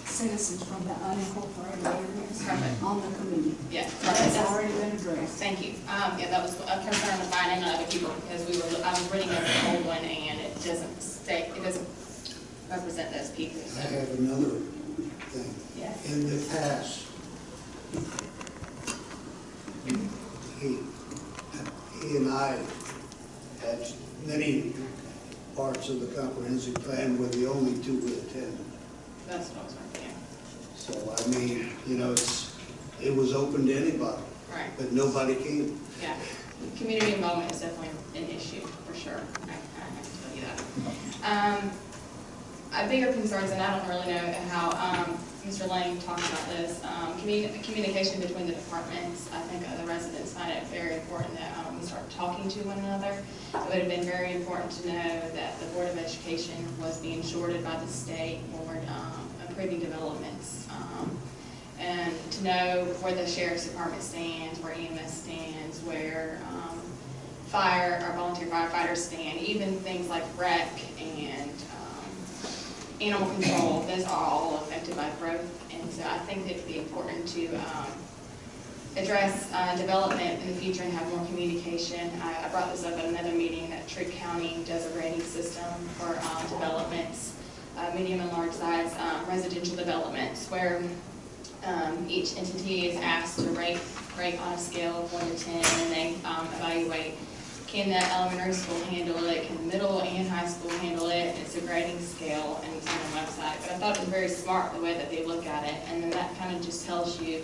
citizens from the unincorporated areas Perfect. on the committee. Yeah, That's that's already been addressed. Thank you. Yeah, that was a concern of mine and other people because I was reading over the old one and it doesn't represent those people. I have another thing. Yes. In the past, he and I had many parts of the comprehensive plan were the only two we attended. That's what I was wondering. So, I mean, you know, it was open to anybody, Right. but nobody came. Yeah. Community involvement is definitely an issue for sure. I have to tell you that. Bigger concerns, and I don't really know how Mr. Lang talked about this, communication between the departments. I think the residents find it very important that we start talking to one another. It would have been very important to know that the Board of Education was being shorted by the state when we're approving developments. And to know where the Sheriff's Department stands, where EMS stands, where fire, our volunteer firefighters stand, even things like rec and animal control, those are all affected by growth. And so I think it'd be important to address development in the future and have more communication. I brought this up at another meeting that Troup County does a rating system for developments, medium and large size residential developments, where each entity is asked to rate on a scale of 1 to 10, and they evaluate, can the elementary school handle it, can the middle and high school handle it. It's a grading scale, and it's on the website. But I thought it was very smart the way that they look at it, and then that kind of just tells you,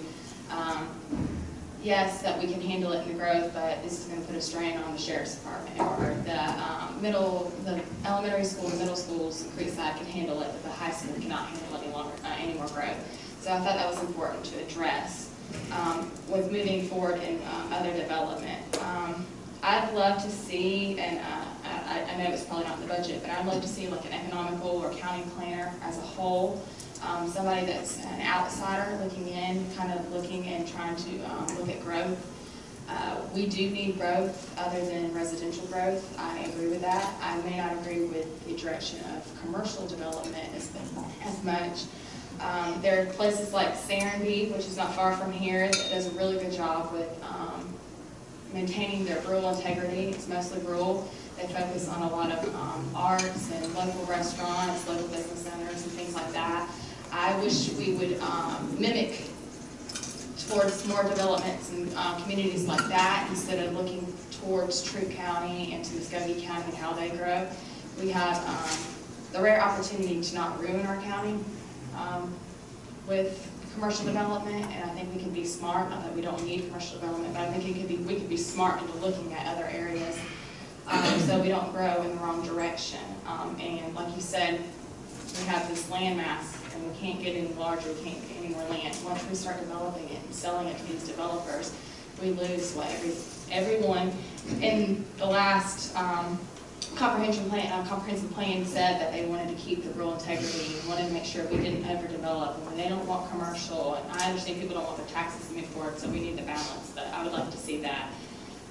yes, that we can handle it in the growth, but this is going to put a strain on the Sheriff's Department, or the elementary school and middle schools, Creekside can handle it, but the high school cannot handle any more growth. So I thought that was important to address with moving forward in other development. I'd love to see, and I know it's probably not in the budget, but I'd love to see like an economical or county planner as a whole, somebody that's an outsider looking in, kind of looking and trying to look at growth. We do need growth other than residential growth. I agree with that. I may not agree with the direction of commercial development as much. There are places like Serenbe, which is not far from here, that does a really good job with maintaining their rural integrity. It's mostly rural. They focus on a lot of arts and local restaurants, local business owners, and things like that. I wish we would mimic towards more developments and communities like that instead of looking towards Troup County and to Muskogee County and how they grow. We have the rare opportunity to not ruin our county with commercial development, and I think we can be smart. Not that we don't need commercial development, but I think we could be smart into looking at other areas so we don't grow in the wrong direction. And like you said, we have this land mass, and we can't get any larger, we can't get any more land. Once we start developing it and selling it to these developers, we lose what everyone in the last comprehensive plan said that they wanted to keep the rural integrity and wanted to make sure we didn't overdevelop. And they don't want commercial, and I understand people don't want their taxes to move forward, so we need the balance, but I would like to see that.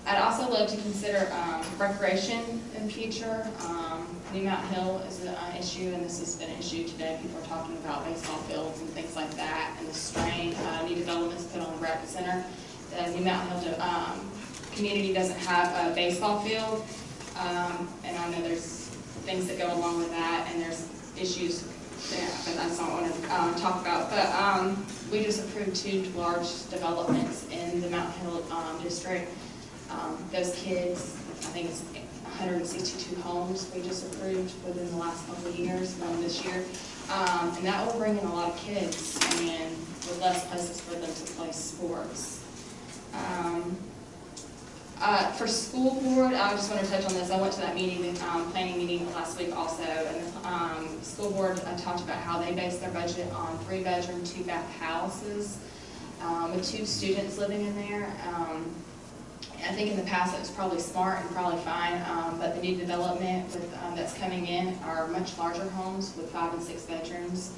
I'd also love to consider recreation in the future. New Mountain Hill is an issue, and this has been an issue today. People are talking about baseball fields and things like that, and the strain new developments put on the rec center. The New Mountain Hill community doesn't have a baseball field. And I know there's things that go along with that, and there's issues that that's not what I want to talk about. But we just approved 2 large developments in the Mountain Hill district. Those kids, I think it's 162 homes we just approved within the last couple of years, one this year. And that will bring in a lot of kids and with less places for them to play sports. For school board, I just want to touch on this. I went to that meeting, planning meeting last week also, and the school board talked about how they base their budget on 3-bedroom, 2-bath houses with 2 students living in there. I think in the past it was probably smart and probably fine, but the new development with, that's coming in are much larger homes with 5 and 6 bedrooms.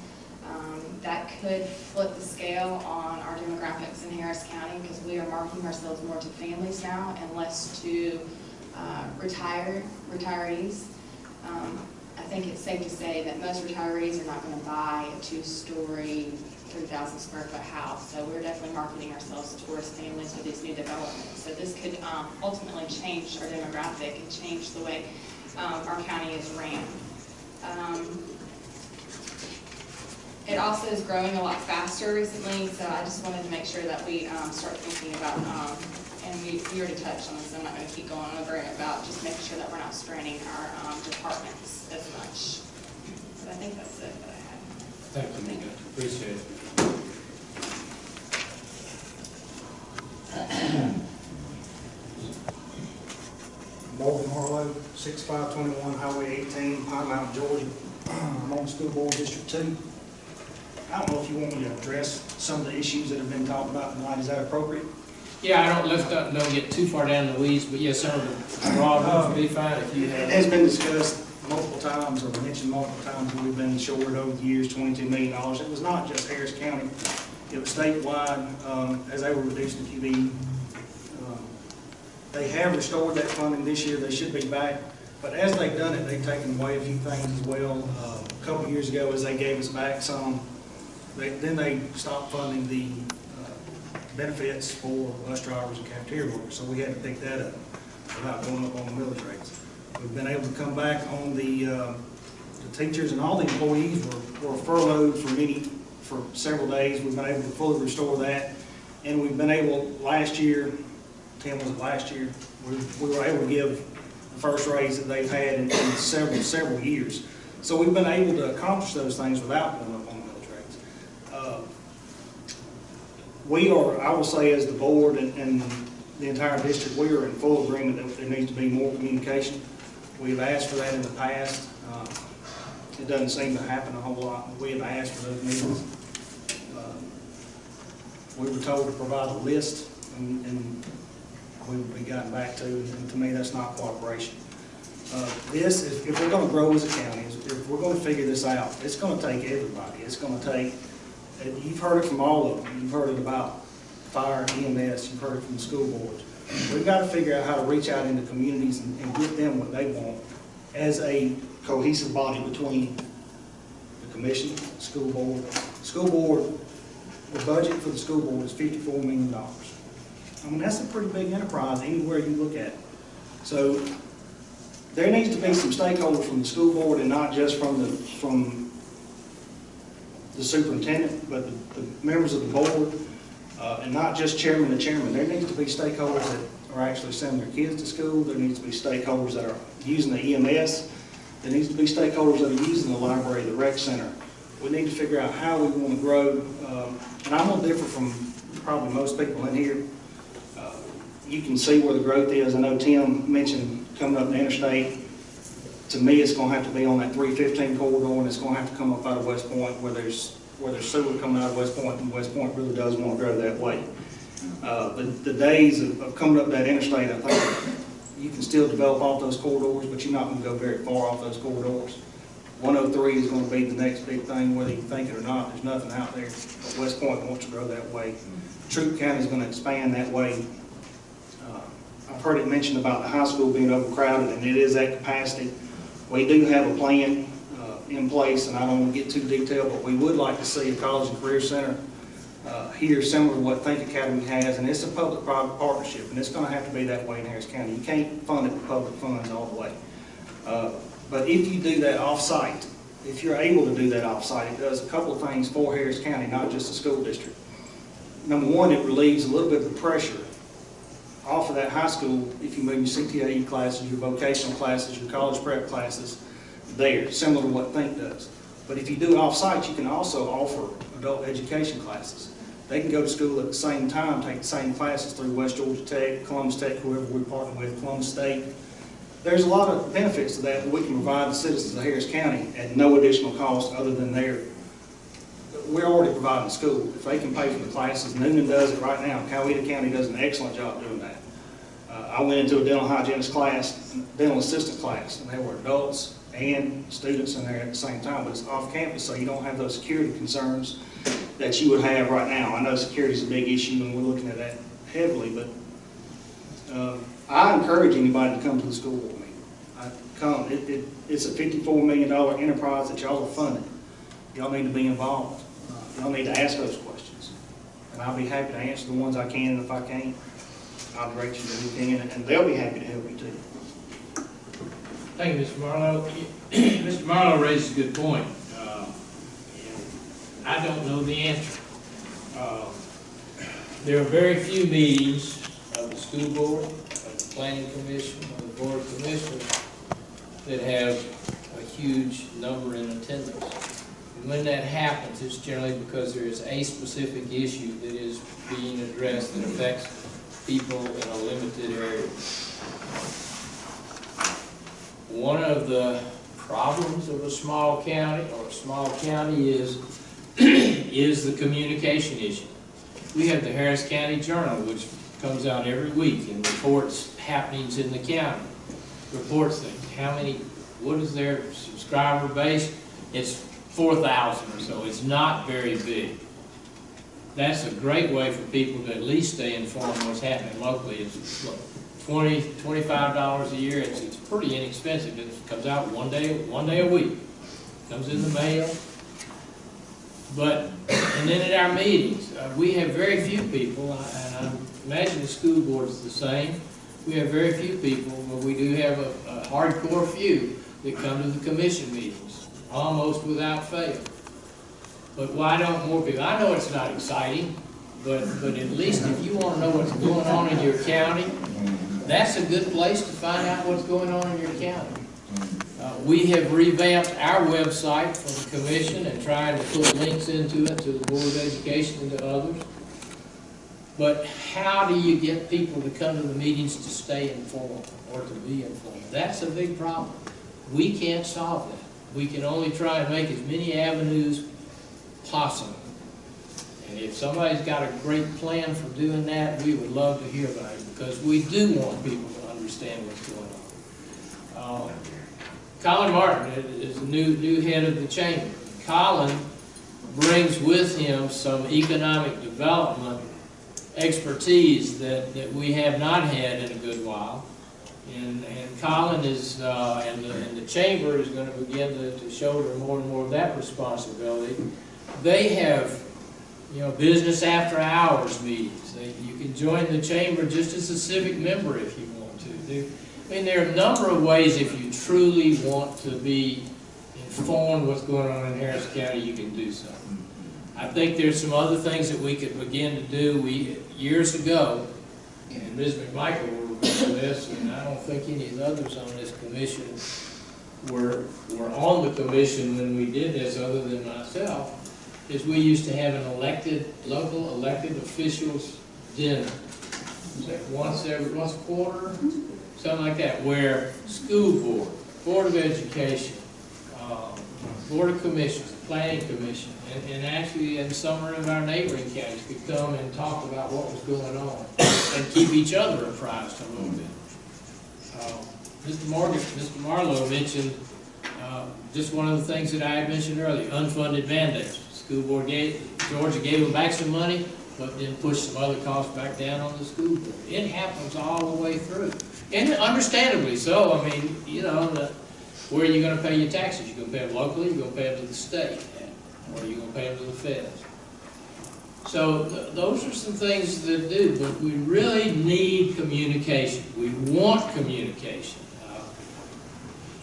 That could flip the scale on our demographics in Harris County, because we are marketing ourselves more to families now and less to retirees. I think it's safe to say that most retirees are not going to buy a 2-story, 3,000 square foot house. So we're definitely marketing ourselves towards families with these new developments. So this could ultimately change our demographic and change the way our county is ran. It also is growing a lot faster recently, so I just wanted to make sure that we start thinking about, and we already touched on this, so I'm not going to keep going over it, about just making sure that we're not straining our departments as much. So I think that's it that I had. Thank you, Mika. Appreciate it. Morgan Harlow, 6521 Highway 18, Pine Mountain, Georgia. I'm on School Board District 2. I don't know if you want me to address some of the issues that have been talked about tonight. Is that appropriate? Yeah, I don't lift up, don't get too far down the weeds, but yes, some of the broad ones would be fine if you It have. has been discussed multiple times, or mentioned multiple times, that we've been short over the years, $22 million. It was not just Harris County. It was statewide, as they were reducing the QB. They have restored that funding this year. They should be back. But as they've done it, they've taken away a few things as well. A couple of years ago, as they gave us back some, then they stopped funding the benefits for bus drivers and cafeteria workers. So we had to pick that up without going up on the millage rates. We've been able to come back on the teachers, and all the employees were furloughed for several days. We've been able to fully restore that. And we've been able, last year, Tim, was it last year, we were able to give the first raise that they've had in several years. So we've been able to accomplish those things without going up on the millage rates. We are, I will say, as the board and the entire district, we are in full agreement that there needs to be more communication. We've asked for that in the past. It doesn't seem to happen a whole lot, but we have asked for those meetings. We were told to provide a list, and we would be gotten back to, and to me, that's not cooperation. If we're going to grow as a county, if we're going to figure this out, it's going to take everybody. It's going to take, you've heard it from all of them. You've heard it about fire, EMS, you've heard it from the school boards. We've got to figure out how to reach out into communities and get them what they want as a cohesive body between the commission, school board. School board, the budget for the school board is $54 million. I mean, that's a pretty big enterprise anywhere you look at it. So there needs to be some stakeholders from the school board, and not just from the superintendent, but the members of the board, and not just chairman to chairman. There needs to be stakeholders that are actually sending their kids to school. There needs to be stakeholders that are using the EMS. There needs to be stakeholders that are using the library, the rec center. We need to figure out how we want to grow. And I'm going to differ from probably most people in here. You can see where the growth is. I know Tim mentioned coming up the interstate. To me, it's going to have to be on that 315 corridor, and it's going to have to come up out of West Point, where there's sewer coming out of West Point, and West Point really does want to grow that way. The days of coming up that interstate, I think you can still develop off those corridors, but you're not going to go very far off those corridors. 103 is going to be the next big thing, whether you think it or not. There's nothing out there, but West Point wants to grow that way. Troup County is going to expand that way. I've heard it mentioned about the high school being overcrowded, and it is at capacity. We do have a plan in place, and I don't want to get too detailed, but we would like to see a college and career center here, similar to what Think Academy has, and it's a public-private partnership, and it's going to have to be that way in Harris County. You can't fund it with public funds all the way. But if you do that off-site, if you're able to do that off-site, it does a couple of things for Harris County, not just the school district. Number one, it relieves a little bit of the pressure off of that high school if you move your CTAE classes, your vocational classes, your college prep classes there, similar to what Think does. But if you do it off-site, you can also offer adult education classes. They can go to school at the same time, take the same classes through West Georgia Tech, Columbus Tech, whoever we partner with, Columbus State. There's a lot of benefits to that we can provide the citizens of Harris County at no additional cost other than we're already providing school. If they can pay for the classes, Noonan does it right now. Coweta County does an excellent job doing that. I went into a dental hygienist class, dental assistant class, and there were adults and students in there at the same time, but it's off campus, so you don't have those security concerns that you would have right now. I know security is a big issue, and we're looking at that heavily, but I encourage anybody to come to the school board meeting. It's a $54 million enterprise that y'all are funding. Y'all need to be involved. Y'all need to ask those questions. And I'll be happy to answer the ones I can, and if I can't, I'll direct you to who can, and they'll be happy to help you too. Thank you, Mr. Marlowe. Mr. Marlowe raises a good point. I don't know the answer. There are very few meetings of the school board, of the planning commission, of the board of commissioners that have a huge number in attendance. And when that happens, it's generally because there is a specific issue that is being addressed that affects people in a limited area. One of the problems of a small county is is the communication issue. We have the Harris County Journal, which comes out every week and reports happenings in the county. Reports things. What is their subscriber base? It's 4,000 or so. It's not very big. That's a great way for people to at least stay informed what's happening locally. It's $20, $25 a year. It's pretty inexpensive. It comes out one day a week. Comes in the mail. And then at our meetings, we have very few people, and I imagine the school board is the same. We have very few people, but we do have a hardcore few that come to the commission meetings, almost without fail. But why don't more people? I know it's not exciting, but at least if you want to know what's going on in your county, that's a good place to find out what's going on in your county. We have revamped our website for the commission and trying to put links into it to the Board of Education and to others. But how do you get people to come to the meetings to stay informed or to be informed? That's a big problem. We can't solve that. We can only try and make as many avenues possible. And if somebody's got a great plan for doing that, we would love to hear about it, because we do want people to understand what's going on. Colin Martin is the new head of the chamber. Colin brings with him some economic development expertise that we have not had in a good while. And Colin is, and the chamber is going to begin to shoulder more and more of that responsibility. They have, business after hours meetings. You can join the chamber just as a civic member if you want to. There are a number of ways, if you truly want to be informed what's going on in Harris County, you can do so. I think there's some other things that we could begin to do. Years ago, and Ms. McMichael will remember this, and I don't think any of the others on this commission were on the commission when we did this, other than myself, is we used to have an local elected officials dinner. Once a quarter? Something like that, where school board, Board of Education, Board of Commissioners, Planning Commission, and actually in some of our neighboring counties could come and talk about what was going on and keep each other apprised a little bit. Mr. Marlowe mentioned just one of the things that I had mentioned earlier, unfunded mandates. School board Georgia gave them back some money, but then pushed some other costs back down on the school board. It happens all the way through. And understandably so. I mean, where are you going to pay your taxes? You're going to pay them locally, you're going to pay them to the state, or are you going to pay them to the feds? So those are some things that do, but we really need communication. We want communication.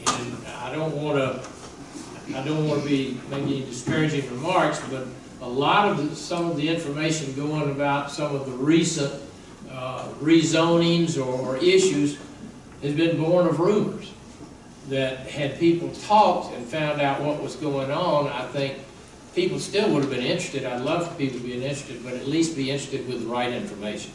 And I don't want to be making disparaging remarks, but a lot of some of the information going about some of the recent rezonings or issues has been born of rumors. That had people talked and found out what was going on, I think people still would have been interested. I'd love for people to be interested, but at least be interested with the right information.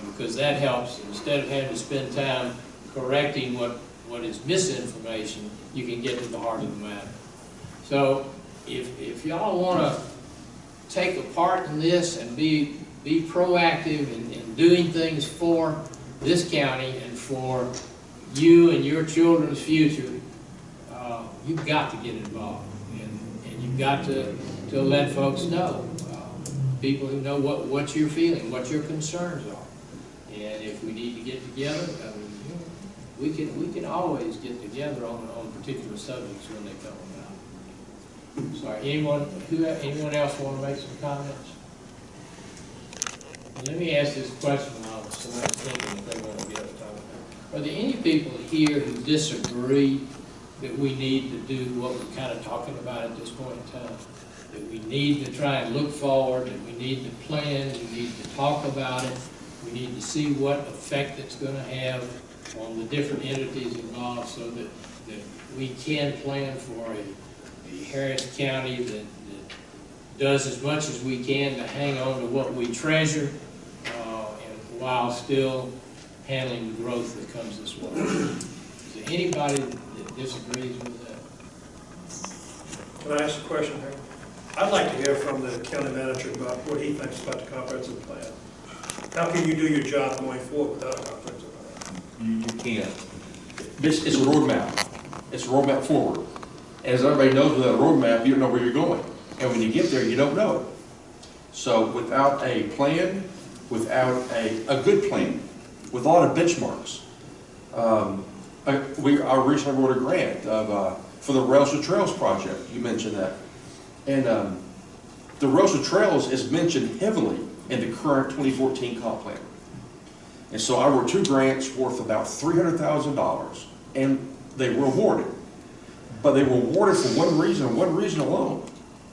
Because that helps. Instead of having to spend time correcting what is misinformation, you can get to the heart of the matter. So if y'all want to take a part in this and be proactive in doing things for this county and for you and your children's future, you've got to get involved, and you've got to let folks know, people who know what you're feeling, what your concerns are. And if we need to get together, I mean, you know, we can always get together on particular subjects when they come about. Sorry, anyone else want to make some comments? Let me ask this question while somebody's thinking if they want to get up and talk about it. Are there any people here who disagree that we need to do what we're kind of talking about at this point in time? That we need to try and look forward, that we need to plan, we need to talk about it, we need to see what effect it's going to have on the different entities involved so that we can plan for a Harris County that does as much as we can to hang on to what we treasure and while still handling the growth that comes this way. Is there anybody that disagrees with that? Can I ask a question here? I'd like to hear from the county manager about what he thinks about the comprehensive plan. How can you do your job going forward without a comprehensive plan? You can't. This is a roadmap. It's a roadmap forward. As everybody knows, without a roadmap, you don't know where you're going. And when you get there, you don't know it. So without a plan, without a good plan, with a lot of benchmarks. I recently wrote a grant for the Rails to Trails project. You mentioned that. And the Rails to Trails is mentioned heavily in the current 2014 comp plan. And so I wrote 2 grants worth about $300,000, and they were awarded. But they were awarded for one reason alone,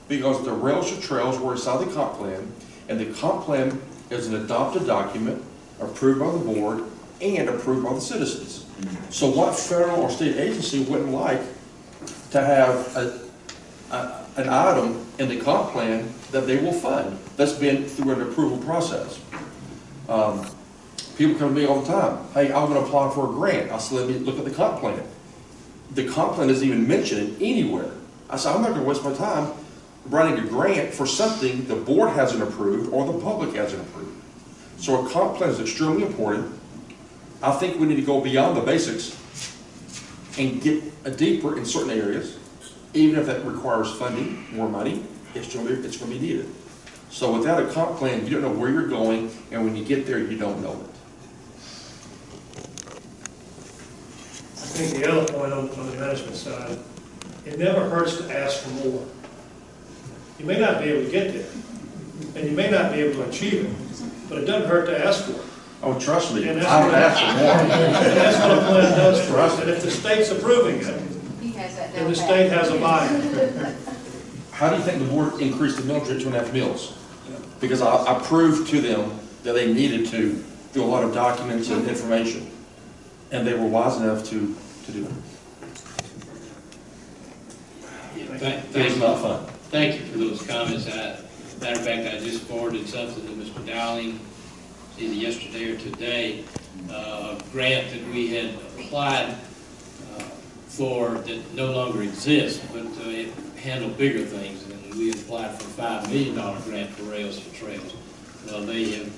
because the Rails to Trails were inside the comp plan, and the comp plan is an adopted document approved by the board and approved by the citizens. So what federal or state agency wouldn't like to have an item in the comp plan that they will fund that's been through an approval process? People come to me all the time, hey, I'm going to apply for a grant. I said, let me look at the comp plan. The comp plan isn't even mentioned anywhere. I said, I'm not going to waste my time writing a grant for something the board hasn't approved or the public hasn't approved. So a comp plan is extremely important. I think we need to go beyond the basics and get deeper in certain areas, even if that requires funding, more money, it's going to be needed. So without a comp plan, you don't know where you're going, and when you get there, you don't know it. I think the other point on the management side, it never hurts to ask for more. You may not be able to get there, and you may not be able to achieve it, but it doesn't hurt to ask for it. Oh, trust me, And I would ask for more. And that's what a plan does for us. And if the state's approving it, then the state has a buy-in. How do you think the board increased the millage rate to 2.5 mills? Because I proved to them that they needed to do a lot of documents and information, and they were wise enough to do it. It was not fun. Thank you for those comments. Matter of fact, I just forwarded something to Mr. Dowling either yesterday or today, a grant that we had applied for that no longer exists, but it handled bigger things, and we applied for a $5 million grant for Rails to Trails. Well, they have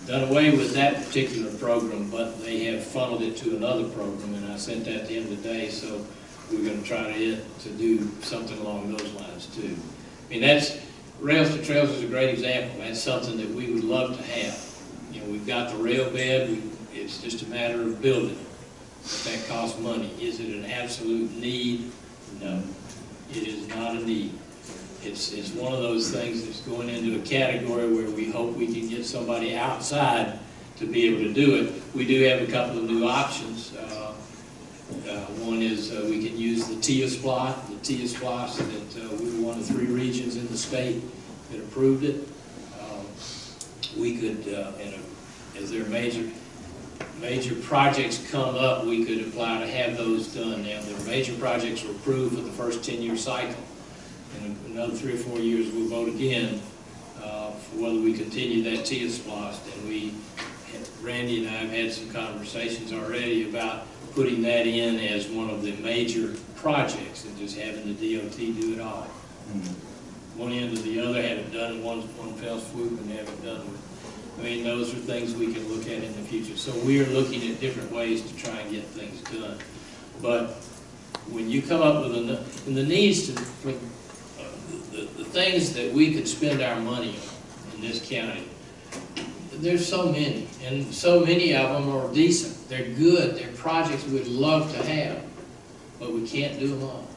done away with that particular program, but they have funneled it to another program, and I sent that at the end of the day, so we're going to try to do something along those lines too. I mean, Rails to Trails is a great example. That's something that we would love to have. You know, we've got the rail bed, it's just a matter of building it. But that costs money. Is it an absolute need? No, it is not a need. It's one of those things that's going into a category where we hope we can get somebody outside to be able to do it. We do have a couple of new options. One is we can use the TIA-SPLOS, that we were one of 3 regions in the state that approved it. We could, as their major projects come up, we could apply to have those done. Now, the major projects were approved for the first 10-year cycle. In another 3 or 4 years, we'll vote again for whether we continue that TIA-SPLOS. And Randy and I have had some conversations already about putting that in as one of the major projects and just having the DOT do it all. One end or the other, have it done in one fell swoop and have it done with. I mean, those are things we can look at in the future. So we are looking at different ways to try and get things done. But when you come up with and the needs to, for the things that we could spend our money on in this county, there's so many, and so many of them are decent. They're good. They're projects we'd love to have, but we can't do them all.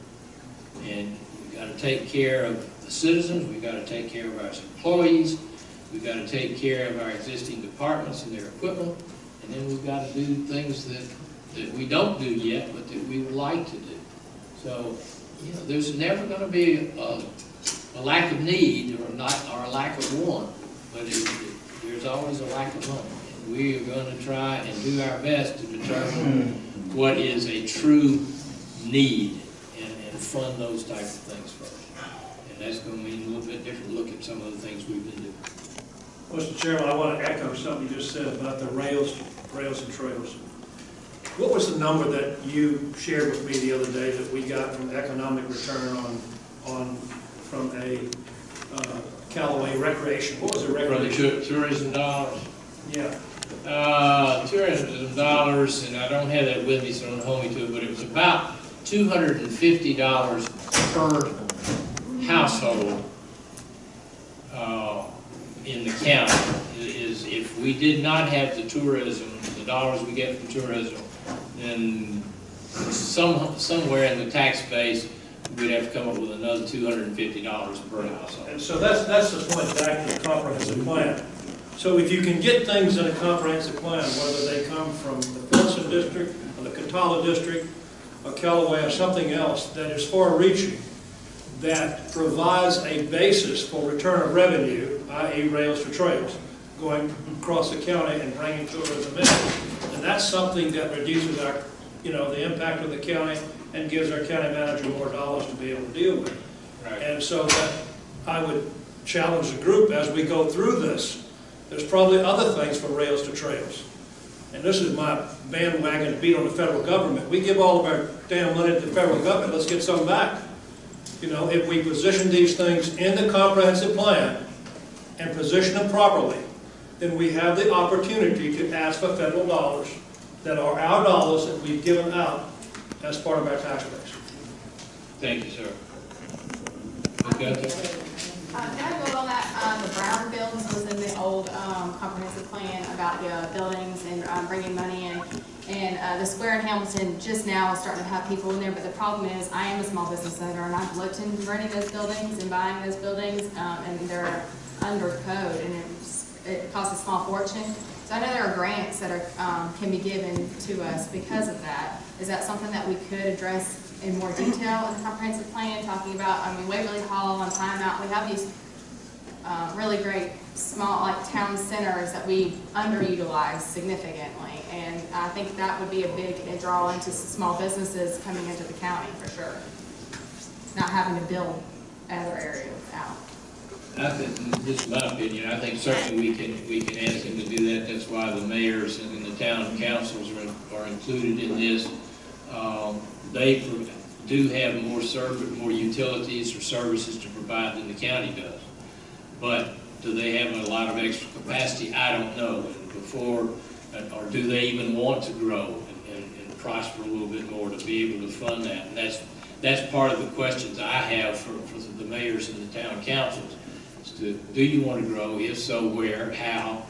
And we've got to take care of the citizens. We've got to take care of our employees. We've got to take care of our existing departments and their equipment. And then we've got to do things that we don't do yet, but that we would like to do. So, you know, there's never going to be a lack of need or a lack of want, but there's always a lack of money. And we are going to try and do our best to determine what is a true need and fund those types of things first. And that's going to mean a little bit different look at some of the things we've been doing. Mr. Chairman, I want to echo something you just said about the rails and trails. What was the number that you shared with me the other day that we got from economic return from a Callaway recreation? What was the recreation? For the tourism dollars? Yeah. Tourism dollars, and I don't have that with me, so don't hold me to it, but it was about $250 per household in the county. Is if we did not have the tourism, the dollars we get from tourism, then somewhere in the tax base, we'd have to come up with another $250 per household. And so that's the point back to the comprehensive plan. So if you can get things in a comprehensive plan, whether they come from the Filson district, or the Catala district, or Callaway, or something else that is far-reaching, that provides a basis for return of revenue, i.e. rails to trails, going across the county and bringing tourism in, and that's something that reduces our, the impact of the county and gives our county manager more dollars to be able to deal with. Right. And so that I would challenge the group as we go through this. There's probably other things for rails to trails. And this is my bandwagon to beat on the federal government. We give all of our damn money to the federal government, let's get some back. If we position these things in the comprehensive plan and position them properly, then we have the opportunity to ask for federal dollars that are our dollars that we've given out as part of our tax base. Thank you, sir. Can I build on that? The brown buildings was in the old comprehensive plan about the buildings and bringing money in. And the square in Hamilton just now is starting to have people in there, but the problem is I am a small business owner and I've looked into renting those buildings and buying those buildings and they're under code and it costs a small fortune. So I know there are grants that are can be given to us because of that. Is that something that we could address in more detail in the comprehensive plan, talking about, Waverly Hall and Time Out, we have these really great small, town centers that we underutilize significantly, and I think that would be a big draw into small businesses coming into the county for sure. Not having to build other areas out. I think, just my opinion, I think certainly we can ask them to do that. That's why the mayors and the town councils are included in this. They do have more utilities or services to provide than the county does. But do they have a lot of extra capacity? I don't know. Or do they even want to grow and prosper a little bit more to be able to fund that? And that's part of the questions I have for the mayors and the town councils. Do you want to grow? If so, where? How?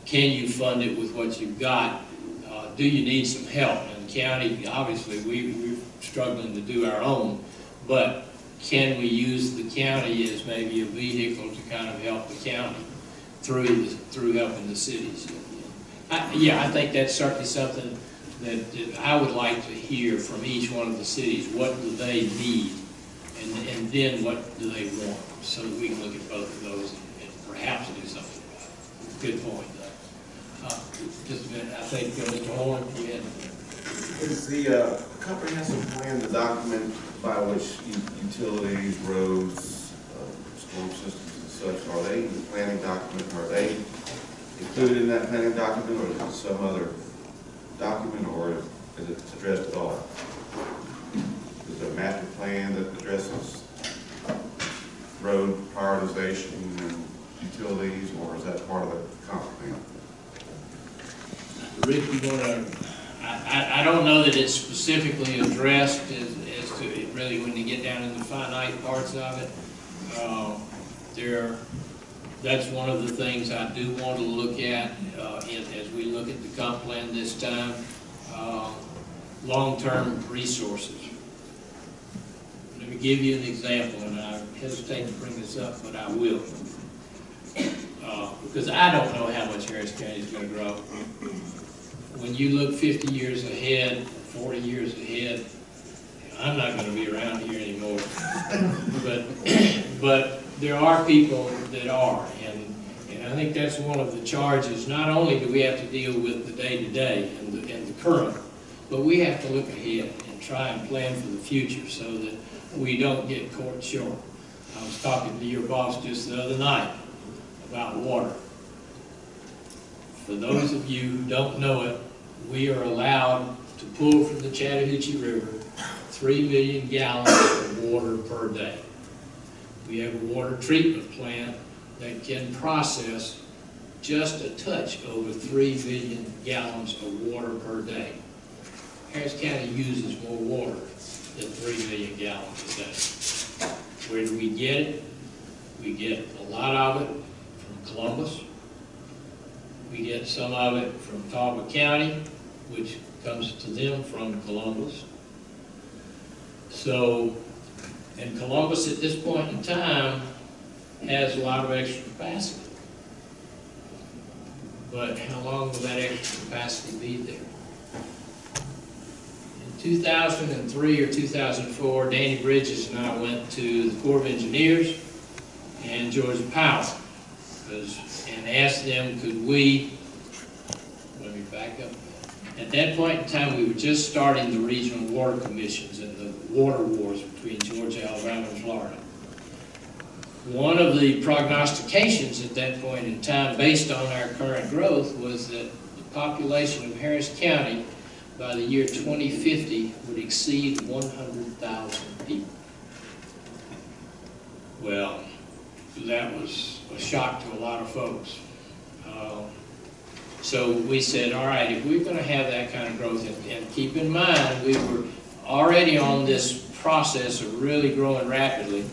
Can you fund it with what you've got? Do you need some help? In the county, obviously, we're struggling to do our own, but can we use the county as maybe a vehicle to kind of help the county through helping the cities? I think that's certainly something that I would like to hear from each one of the cities. What do they need? And then what do they want? So that we can look at both of those and perhaps do something about it. Good point, though. Just a minute, I think, Mr. Horn, you had... Is the comprehensive plan the document by which utilities, roads, storm systems and such, are they in the planning document? Are they included in that planning document, or is it some other document, or is it addressed at all? Is there a master plan that addresses road prioritization and utilities, or is that part of the comp plan? Rick, you want to... I don't know that it's specifically addressed as to it really when you get down in the finite parts of it. That's one of the things I do want to look at as we look at the comp plan this time. Long-term resources. Let me give you an example, and I hesitate to bring this up, but I will. Because I don't know how much Harris County is going to grow. When you look 50 years ahead, 40 years ahead, I'm not going to be around here anymore. But there are people that are, and I think that's one of the charges. Not only do we have to deal with the day-to-day and the current, but we have to look ahead and try and plan for the future so that we don't get caught short. I was talking to your boss just the other night about water. For those of you who don't know it, we are allowed to pull from the Chattahoochee River 3 million gallons of water per day. We have a water treatment plant that can process just a touch over 3 million gallons of water per day. Harris County uses more water than 3 million gallons a day. Where do we get it? We get a lot of it from Columbus. We get some of it from Talbot County, which comes to them from Columbus. So, and Columbus at this point in time has a lot of extra capacity. But how long will that extra capacity be there? In 2003 or 2004, Danny Bridges and I went to the Corps of Engineers and Georgia Power and asked them, could we, let me back up. At that point in time, we were just starting the regional water commissions and the water wars between Georgia, Alabama, and Florida. One of the prognostications at that point in time, based on our current growth, was that the population of Harris County by the year 2050 would exceed 100,000 people. Well, that was a shock to a lot of folks. So we said, all right, if we're going to have that kind of growth, and keep in mind, we were already on this process of really growing rapidly,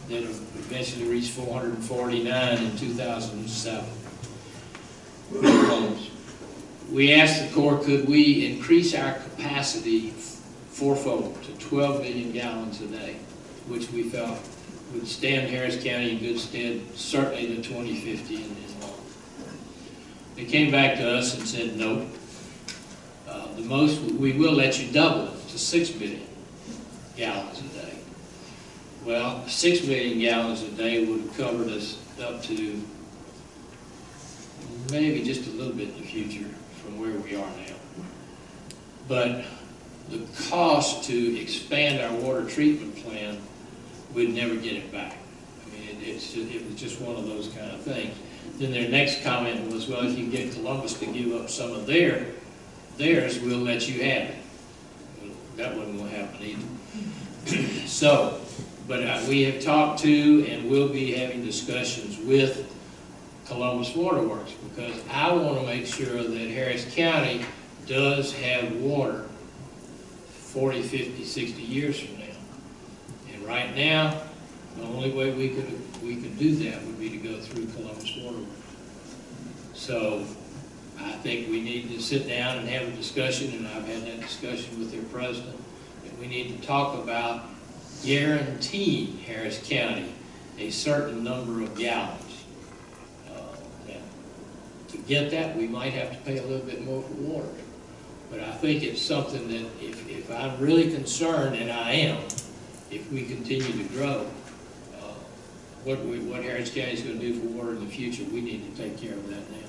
that eventually reached 449 in 2007. We asked the Corps, could we increase our capacity fourfold to 12 million gallons a day, which we felt would stand Harris County in good stead, certainly to 2050 and on. They came back to us and said, no. The most, we will let you double it to 6 million gallons a day. Well, 6 million gallons a day would have covered us up to maybe just a little bit in the future from where we are now. But the cost to expand our water treatment plant, we'd never get it back. I mean, it was just one of those kind of things. Then their next comment was, well, if you get Columbus to give up some of theirs, we'll let you have it. Well, that wasn't going to happen either. So, but we have talked to and will be having discussions with Columbus Waterworks, because I want to make sure that Harris County does have water 40, 50, 60 years from now. And right now, the only way we could do that would be to go through Columbus Waterworks. So I think we need to sit down and have a discussion, and I've had that discussion with their president, that we need to talk about guaranteeing Harris County a certain number of gallons. To get that, we might have to pay a little bit more for water. But I think it's something that if I'm really concerned, and I am, if we continue to grow, what Harris County is going to do for water in the future, we need to take care of that now,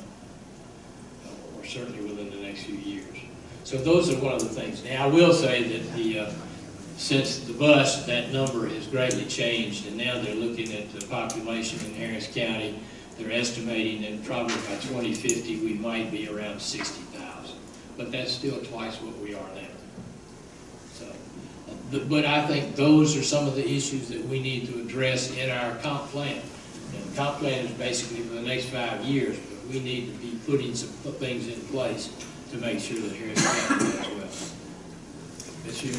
or certainly within the next few years. So those are one of the things. Now I will say that since the bust, that number has greatly changed, and now they're looking at the population in Harris County. They're estimating that probably by 2050 we might be around 60,000, but that's still twice what we are now. So, but I think those are some of the issues that we need to address in our comp plan. And the comp plan is basically for the next 5 years, but we need to be putting some things in place to make sure that Harris County does well. That's you.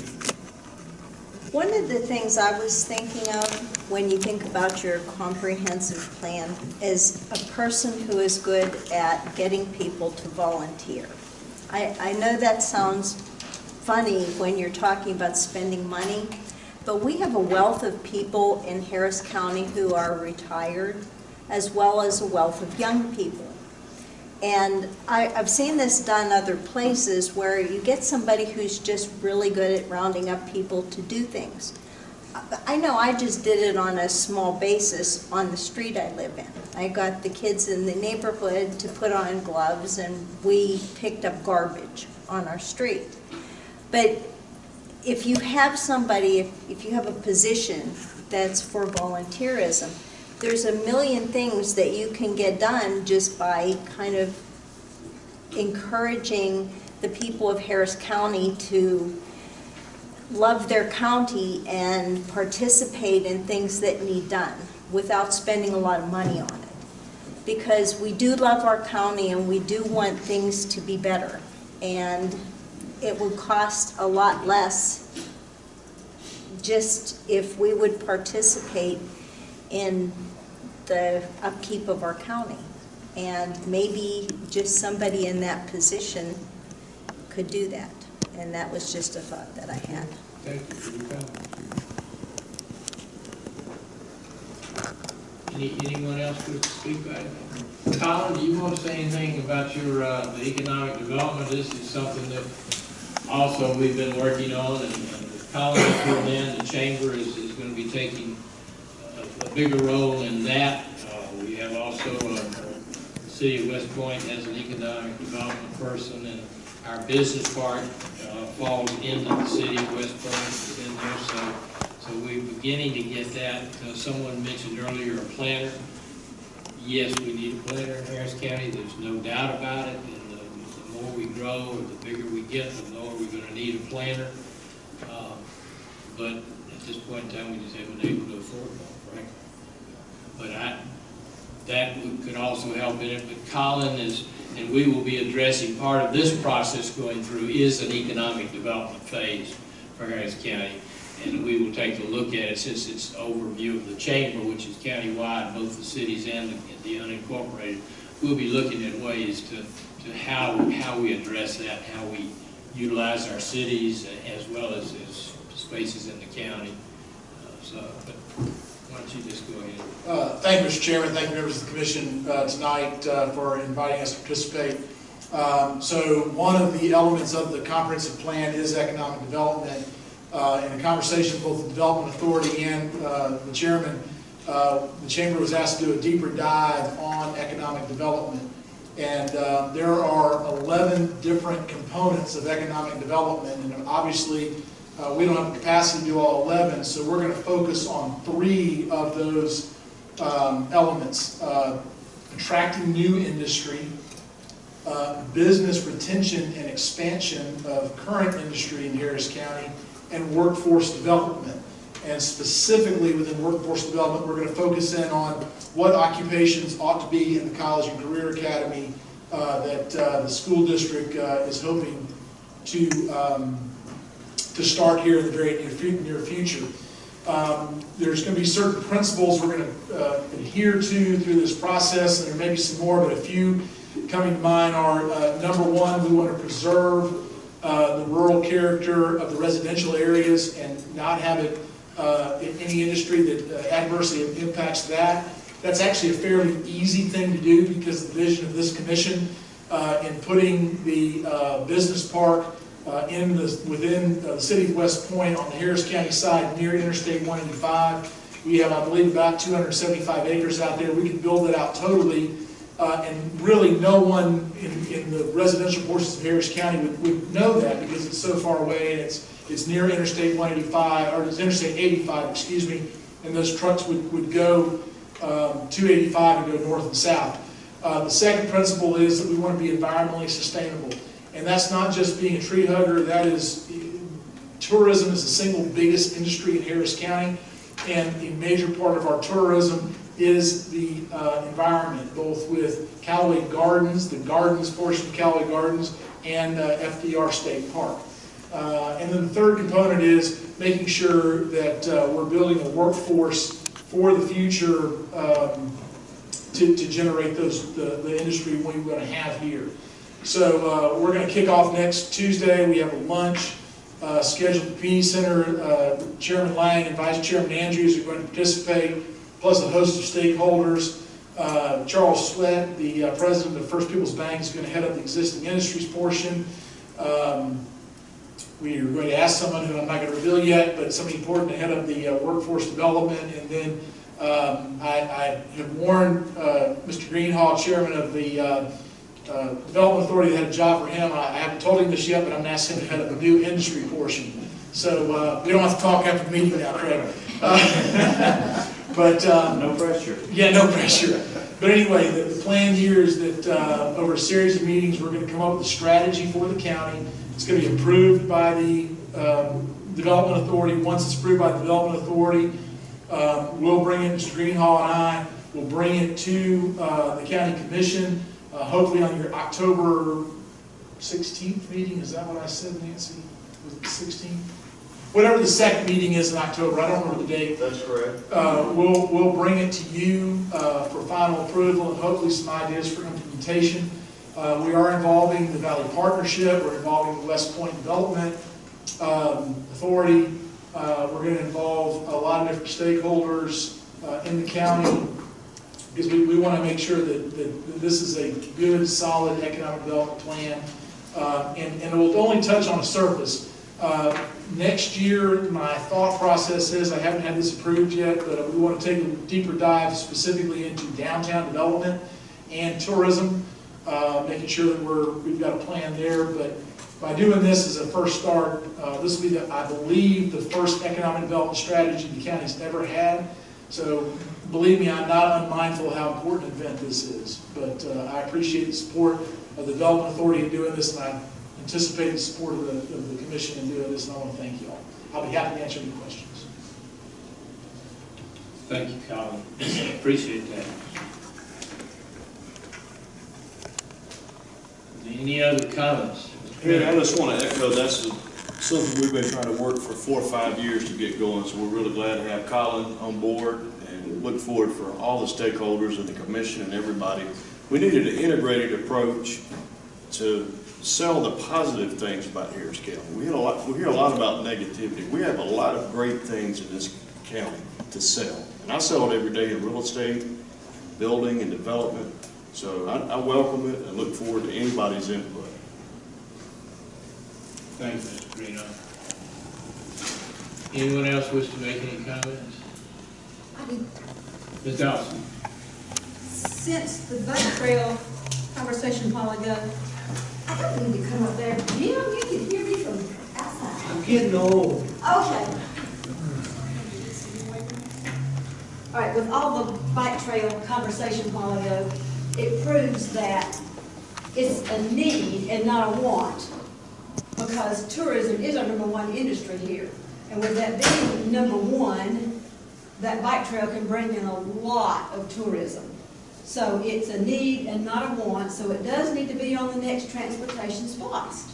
One of the things I was thinking of when you think about your comprehensive plan is a person who is good at getting people to volunteer. I know that sounds funny when you're talking about spending money, but we have a wealth of people in Harris County who are retired, as well as a wealth of young people. And I've seen this done other places where you get somebody who's just really good at rounding up people to do things. I know I just did it on a small basis on the street I live in. I got the kids in the neighborhood to put on gloves and we picked up garbage on our street. But if you have somebody, if you have a position that's for volunteerism, there's a million things that you can get done just by kind of encouraging the people of Harris County to love their county and participate in things that need done without spending a lot of money on it. Because we do love our county and we do want things to be better. And it would cost a lot less just if we would participate in the upkeep of our county. And maybe just somebody in that position could do that. And that was just a thought that I had. Thank you for your comment. Anyone else wish to speak about it? Colin, do you want to say anything about your the economic development? This is something that also we've been working on, and Colin until then, the chamber is going to be taking a bigger role in that. We have also the city of West Point as an economic development person, and our business part falls into the city of West Point. It's in there, so we're beginning to get that. Someone mentioned earlier a planner. Yes, we need a planner in Harris County. There's no doubt about it. And the more we grow, or the bigger we get, the more we're going to need a planner. But at this point in time, we just haven't been able to afford one, frankly. But that could also help in it. But Colin is, and we will be addressing part of this process going through is an economic development phase for Harris County. And we will take a look at it since it's overview of the chamber, which is countywide, both the cities and the unincorporated. We'll be looking at ways to how we address that, how we utilize our cities as well as spaces in the county. But why don't you just go ahead? Thank you, Mr. Chairman. Thank you, members of the commission tonight for inviting us to participate. So one of the elements of the comprehensive plan is economic development. In a conversation with both the Development Authority and the chairman, the chamber was asked to do a deeper dive on economic development. And there are 11 different components of economic development, and obviously we don't have the capacity to do all 11, so we're going to focus on 3 of those elements. Attracting new industry, business retention and expansion of current industry in Harris County, and workforce development. And specifically within workforce development, we're going to focus in on what occupations ought to be in the College and Career Academy that the school district is hoping to start here in the very near future. There's going to be certain principles we're going to adhere to through this process, and there may be some more, but a few coming to mind are, number one, we want to preserve the rural character of the residential areas and not have it in any industry that adversely impacts that. That's actually a fairly easy thing to do because the vision of this commission in putting the business park within the city of West Point on the Harris County side near Interstate 185. We have, I believe, about 275 acres out there. We could build it out totally. And really no one in the residential portions of Harris County would know that because it's so far away and it's near Interstate 185, or it's Interstate 85, excuse me, and those trucks would go 285 and go north and south. The second principle is that we want to be environmentally sustainable. And that's not just being a tree hugger, that is, tourism is the single biggest industry in Harris County, and a major part of our tourism is the environment, both with Callaway Gardens, the gardens portion of Callaway Gardens, and FDR State Park. And then the third component is making sure that we're building a workforce for the future to generate the industry we're going to have here. So we're going to kick off next Tuesday. We have a lunch scheduled at the Community Center. Chairman Lang and Vice Chairman Andrews are going to participate, plus a host of stakeholders. Charles Sweat, the president of First Peoples Bank, is going to head up the existing industries portion. We are going to ask someone who I'm not going to reveal yet, but somebody important to head up the workforce development. And then I have warned Mr. Greenhall, chairman of the Development Authority, that had a job for him. I haven't told him this yet, but I'm going to ask him to head up a new industry portion. So we don't have to talk after the meeting now, Craig. But No pressure. yeah, no pressure. But anyway, the plan here is that over a series of meetings, we're going to come up with a strategy for the county. It's going to be approved by the Development Authority. Once it's approved by the Development Authority, we'll bring it, Mr. Greenhall and I will bring it to the County Commission, hopefully on your October 16th meeting. Is that what I said, Nancy? Was it the 16th? Whatever the second meeting is in October, I don't remember the date. That's correct. We'll bring it to you for final approval and hopefully some ideas for implementation. We are involving the Valley Partnership. We're involving the West Point Development Authority. We're going to involve a lot of different stakeholders in the county because we want to make sure that this is a good, solid economic development plan. And it will only touch on the surface. Next year, my thought process is, I haven't had this approved yet, but we want to take a deeper dive specifically into downtown development and tourism, making sure that we've got a plan there. But by doing this as a first start, this will be, I believe, the first economic development strategy the county's ever had. So believe me, I'm not unmindful of how important an event this is. But I appreciate the support of the Development Authority in doing this, and I anticipate the support of the commission in doing this, and I want to thank you all. I'll be happy to answer any questions. Thank you, Colin. Appreciate that. Any other comments? Yeah, I just want to echo, that's something we've been trying to work for 4 or 5 years to get going, so we're really glad to have Colin on board and look forward for all the stakeholders and the commission and everybody. We needed an integrated approach to sell the positive things about Harris County. We hear a lot about negativity. We have a lot of great things in this county to sell. And I sell it every day in real estate, building and development. So I welcome it and look forward to anybody's input. Thank you, Mr. Greeno. Anyone else wish to make any comments? I do. Ms. Dawson? Since the bike trail conversation a while ago, I don't need to come up there. Jim, you can hear me from outside. I'm getting old. Okay. All right, with all the bike trail conversation a while ago, it proves that it's a need and not a want, because tourism is our #1 industry here. And with that being #1, that bike trail can bring in a lot of tourism. So it's a need and not a want, so it does need to be on the next transportation splost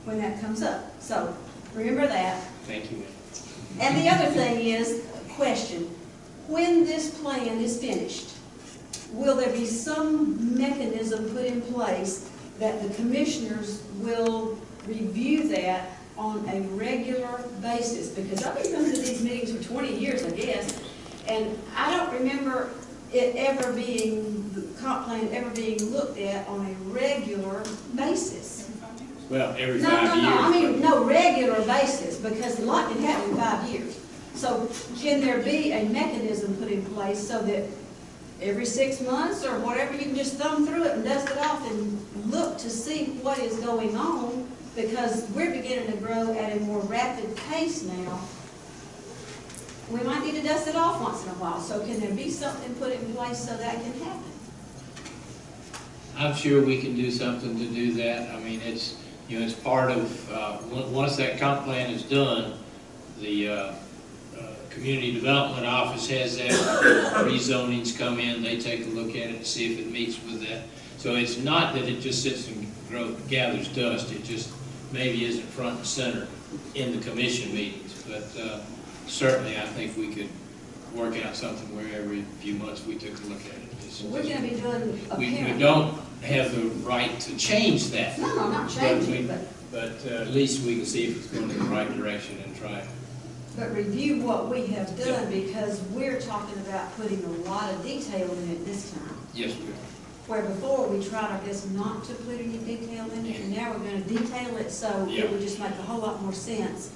when that comes up. So remember that. Thank you, ma'am. And the other thing is, question, when this plan is finished, will there be some mechanism put in place that the commissioners will review that on a regular basis? Because I've been coming to these meetings for 20 years, I guess, and I don't remember it ever being, the comp plan ever being looked at on a regular basis. Well, every No, 5 no, years. no, I mean, no, regular basis, because a lot can happen in 5 years. So can there be a mechanism put in place so that every 6 months or whatever, you can just thumb through it and dust it off and look to see what is going on? Because we're beginning to grow at a more rapid pace now. We might need to dust it off once in a while. So can there be something put in place so that can happen? I'm sure we can do something to do that. I mean, it's, you know, it's part of, once that comp plan is done, the Community Development Office has that. Rezonings come in, they take a look at it to see if it meets with that. So it's not that it just sits and gathers dust, it just maybe isn't front and center in the commission meetings. But certainly I think we could work out something where every few months we took a look at it. We're gonna be doing a We parent. don't have the right to change that. No, no, not changing, But at least we can see if it's going in the right direction and try it. but review what we have done, because we're talking about putting a lot of detail in it this time. Yes, we are. Where before, we tried our best not to put any detail in it, and now we're gonna detail it, so Yeah. it would just make a whole lot more sense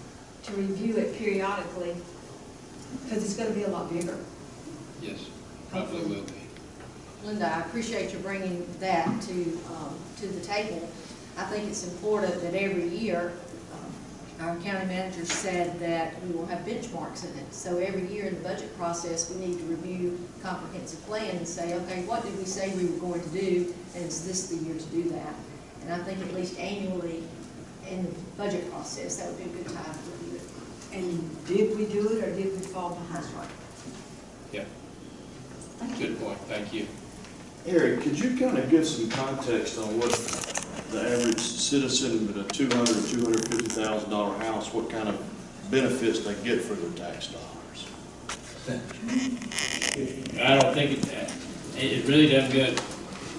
to review it periodically, because it's gonna be a lot bigger. Yes, probably will be. Linda, I appreciate you bringing that to the table. I think it's important that every year, our county manager said that we will have benchmarks in it. So every year in the budget process, we need to review comprehensive plan and say, okay, what did we say we were going to do, and is this the year to do that? And I think at least annually in the budget process, that would be a good time to review it. And did we do it, or did we fall behind? That's right. Yeah. Good point, thank you. Eric, could you kind of give some context on what the average citizen with a $200,000 to $250,000 house, what kind of benefits they get for their tax dollars? I don't think it really doesn't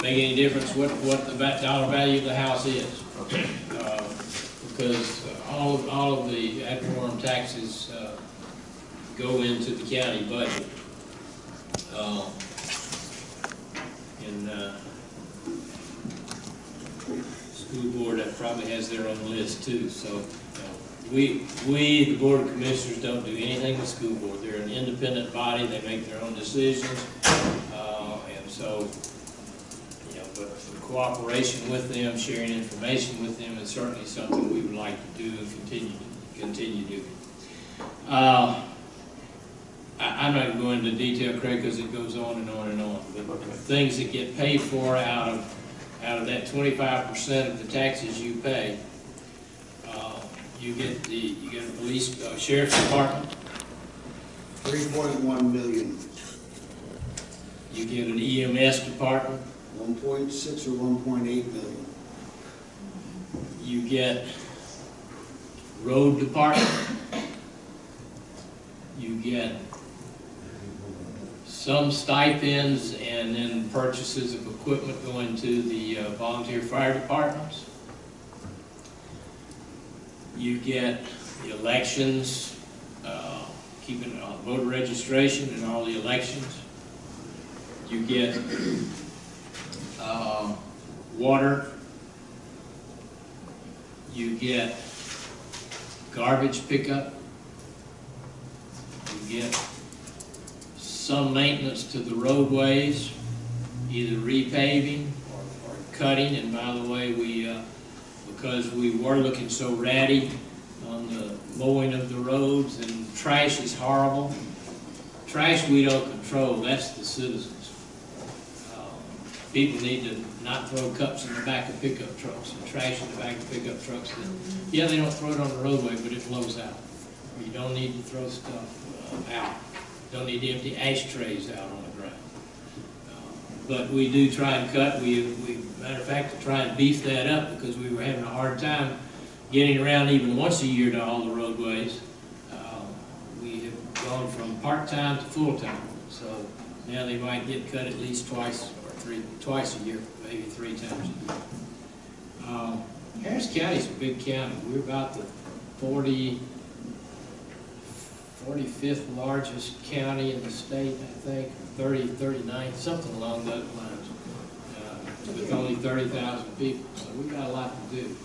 make any difference what the dollar value of the house is. Because all of the ad valorem taxes go into the county budget. School board that probably has their own list too. So we, the Board of Commissioners, don't do anything with school board. They're an independent body. They make their own decisions. And so, but cooperation with them, sharing information with them is certainly something we would like to do and continue doing. I'm not going to go into detail, Craig, because it goes on and on and on. But things that get paid for out of that 25% of the taxes you pay, you get a police sheriff's department. 3.1 million, You get an EMS department. 1.6 or 1.8 million. You get road department. You get some stipends and then purchases of equipment going to the volunteer fire departments. You get the elections, keeping voter registration in all the elections. You get water. You get garbage pickup. You get some maintenance to the roadways, either repaving or cutting. And by the way, because we were looking so ratty on the mowing of the roads, and trash is horrible. Trash we don't control, that's the citizens. People need to not throw cups in the back of pickup trucks and trash in the back of pickup trucks. Yeah, they don't throw it on the roadway, but it blows out. You don't need to throw stuff out. Don't need to empty ashtrays out on the ground. But we do try and cut. Matter of fact, to try and beef that up, because we were having a hard time getting around even once a year to all the roadways. We have gone from part-time to full-time. So now they might get cut at least twice a year, maybe 3 times a year. Harris County's a big county. We're about the 45th largest county in the state, I think, 39th, something along those lines, with only 30,000 people. So we've got a lot to do.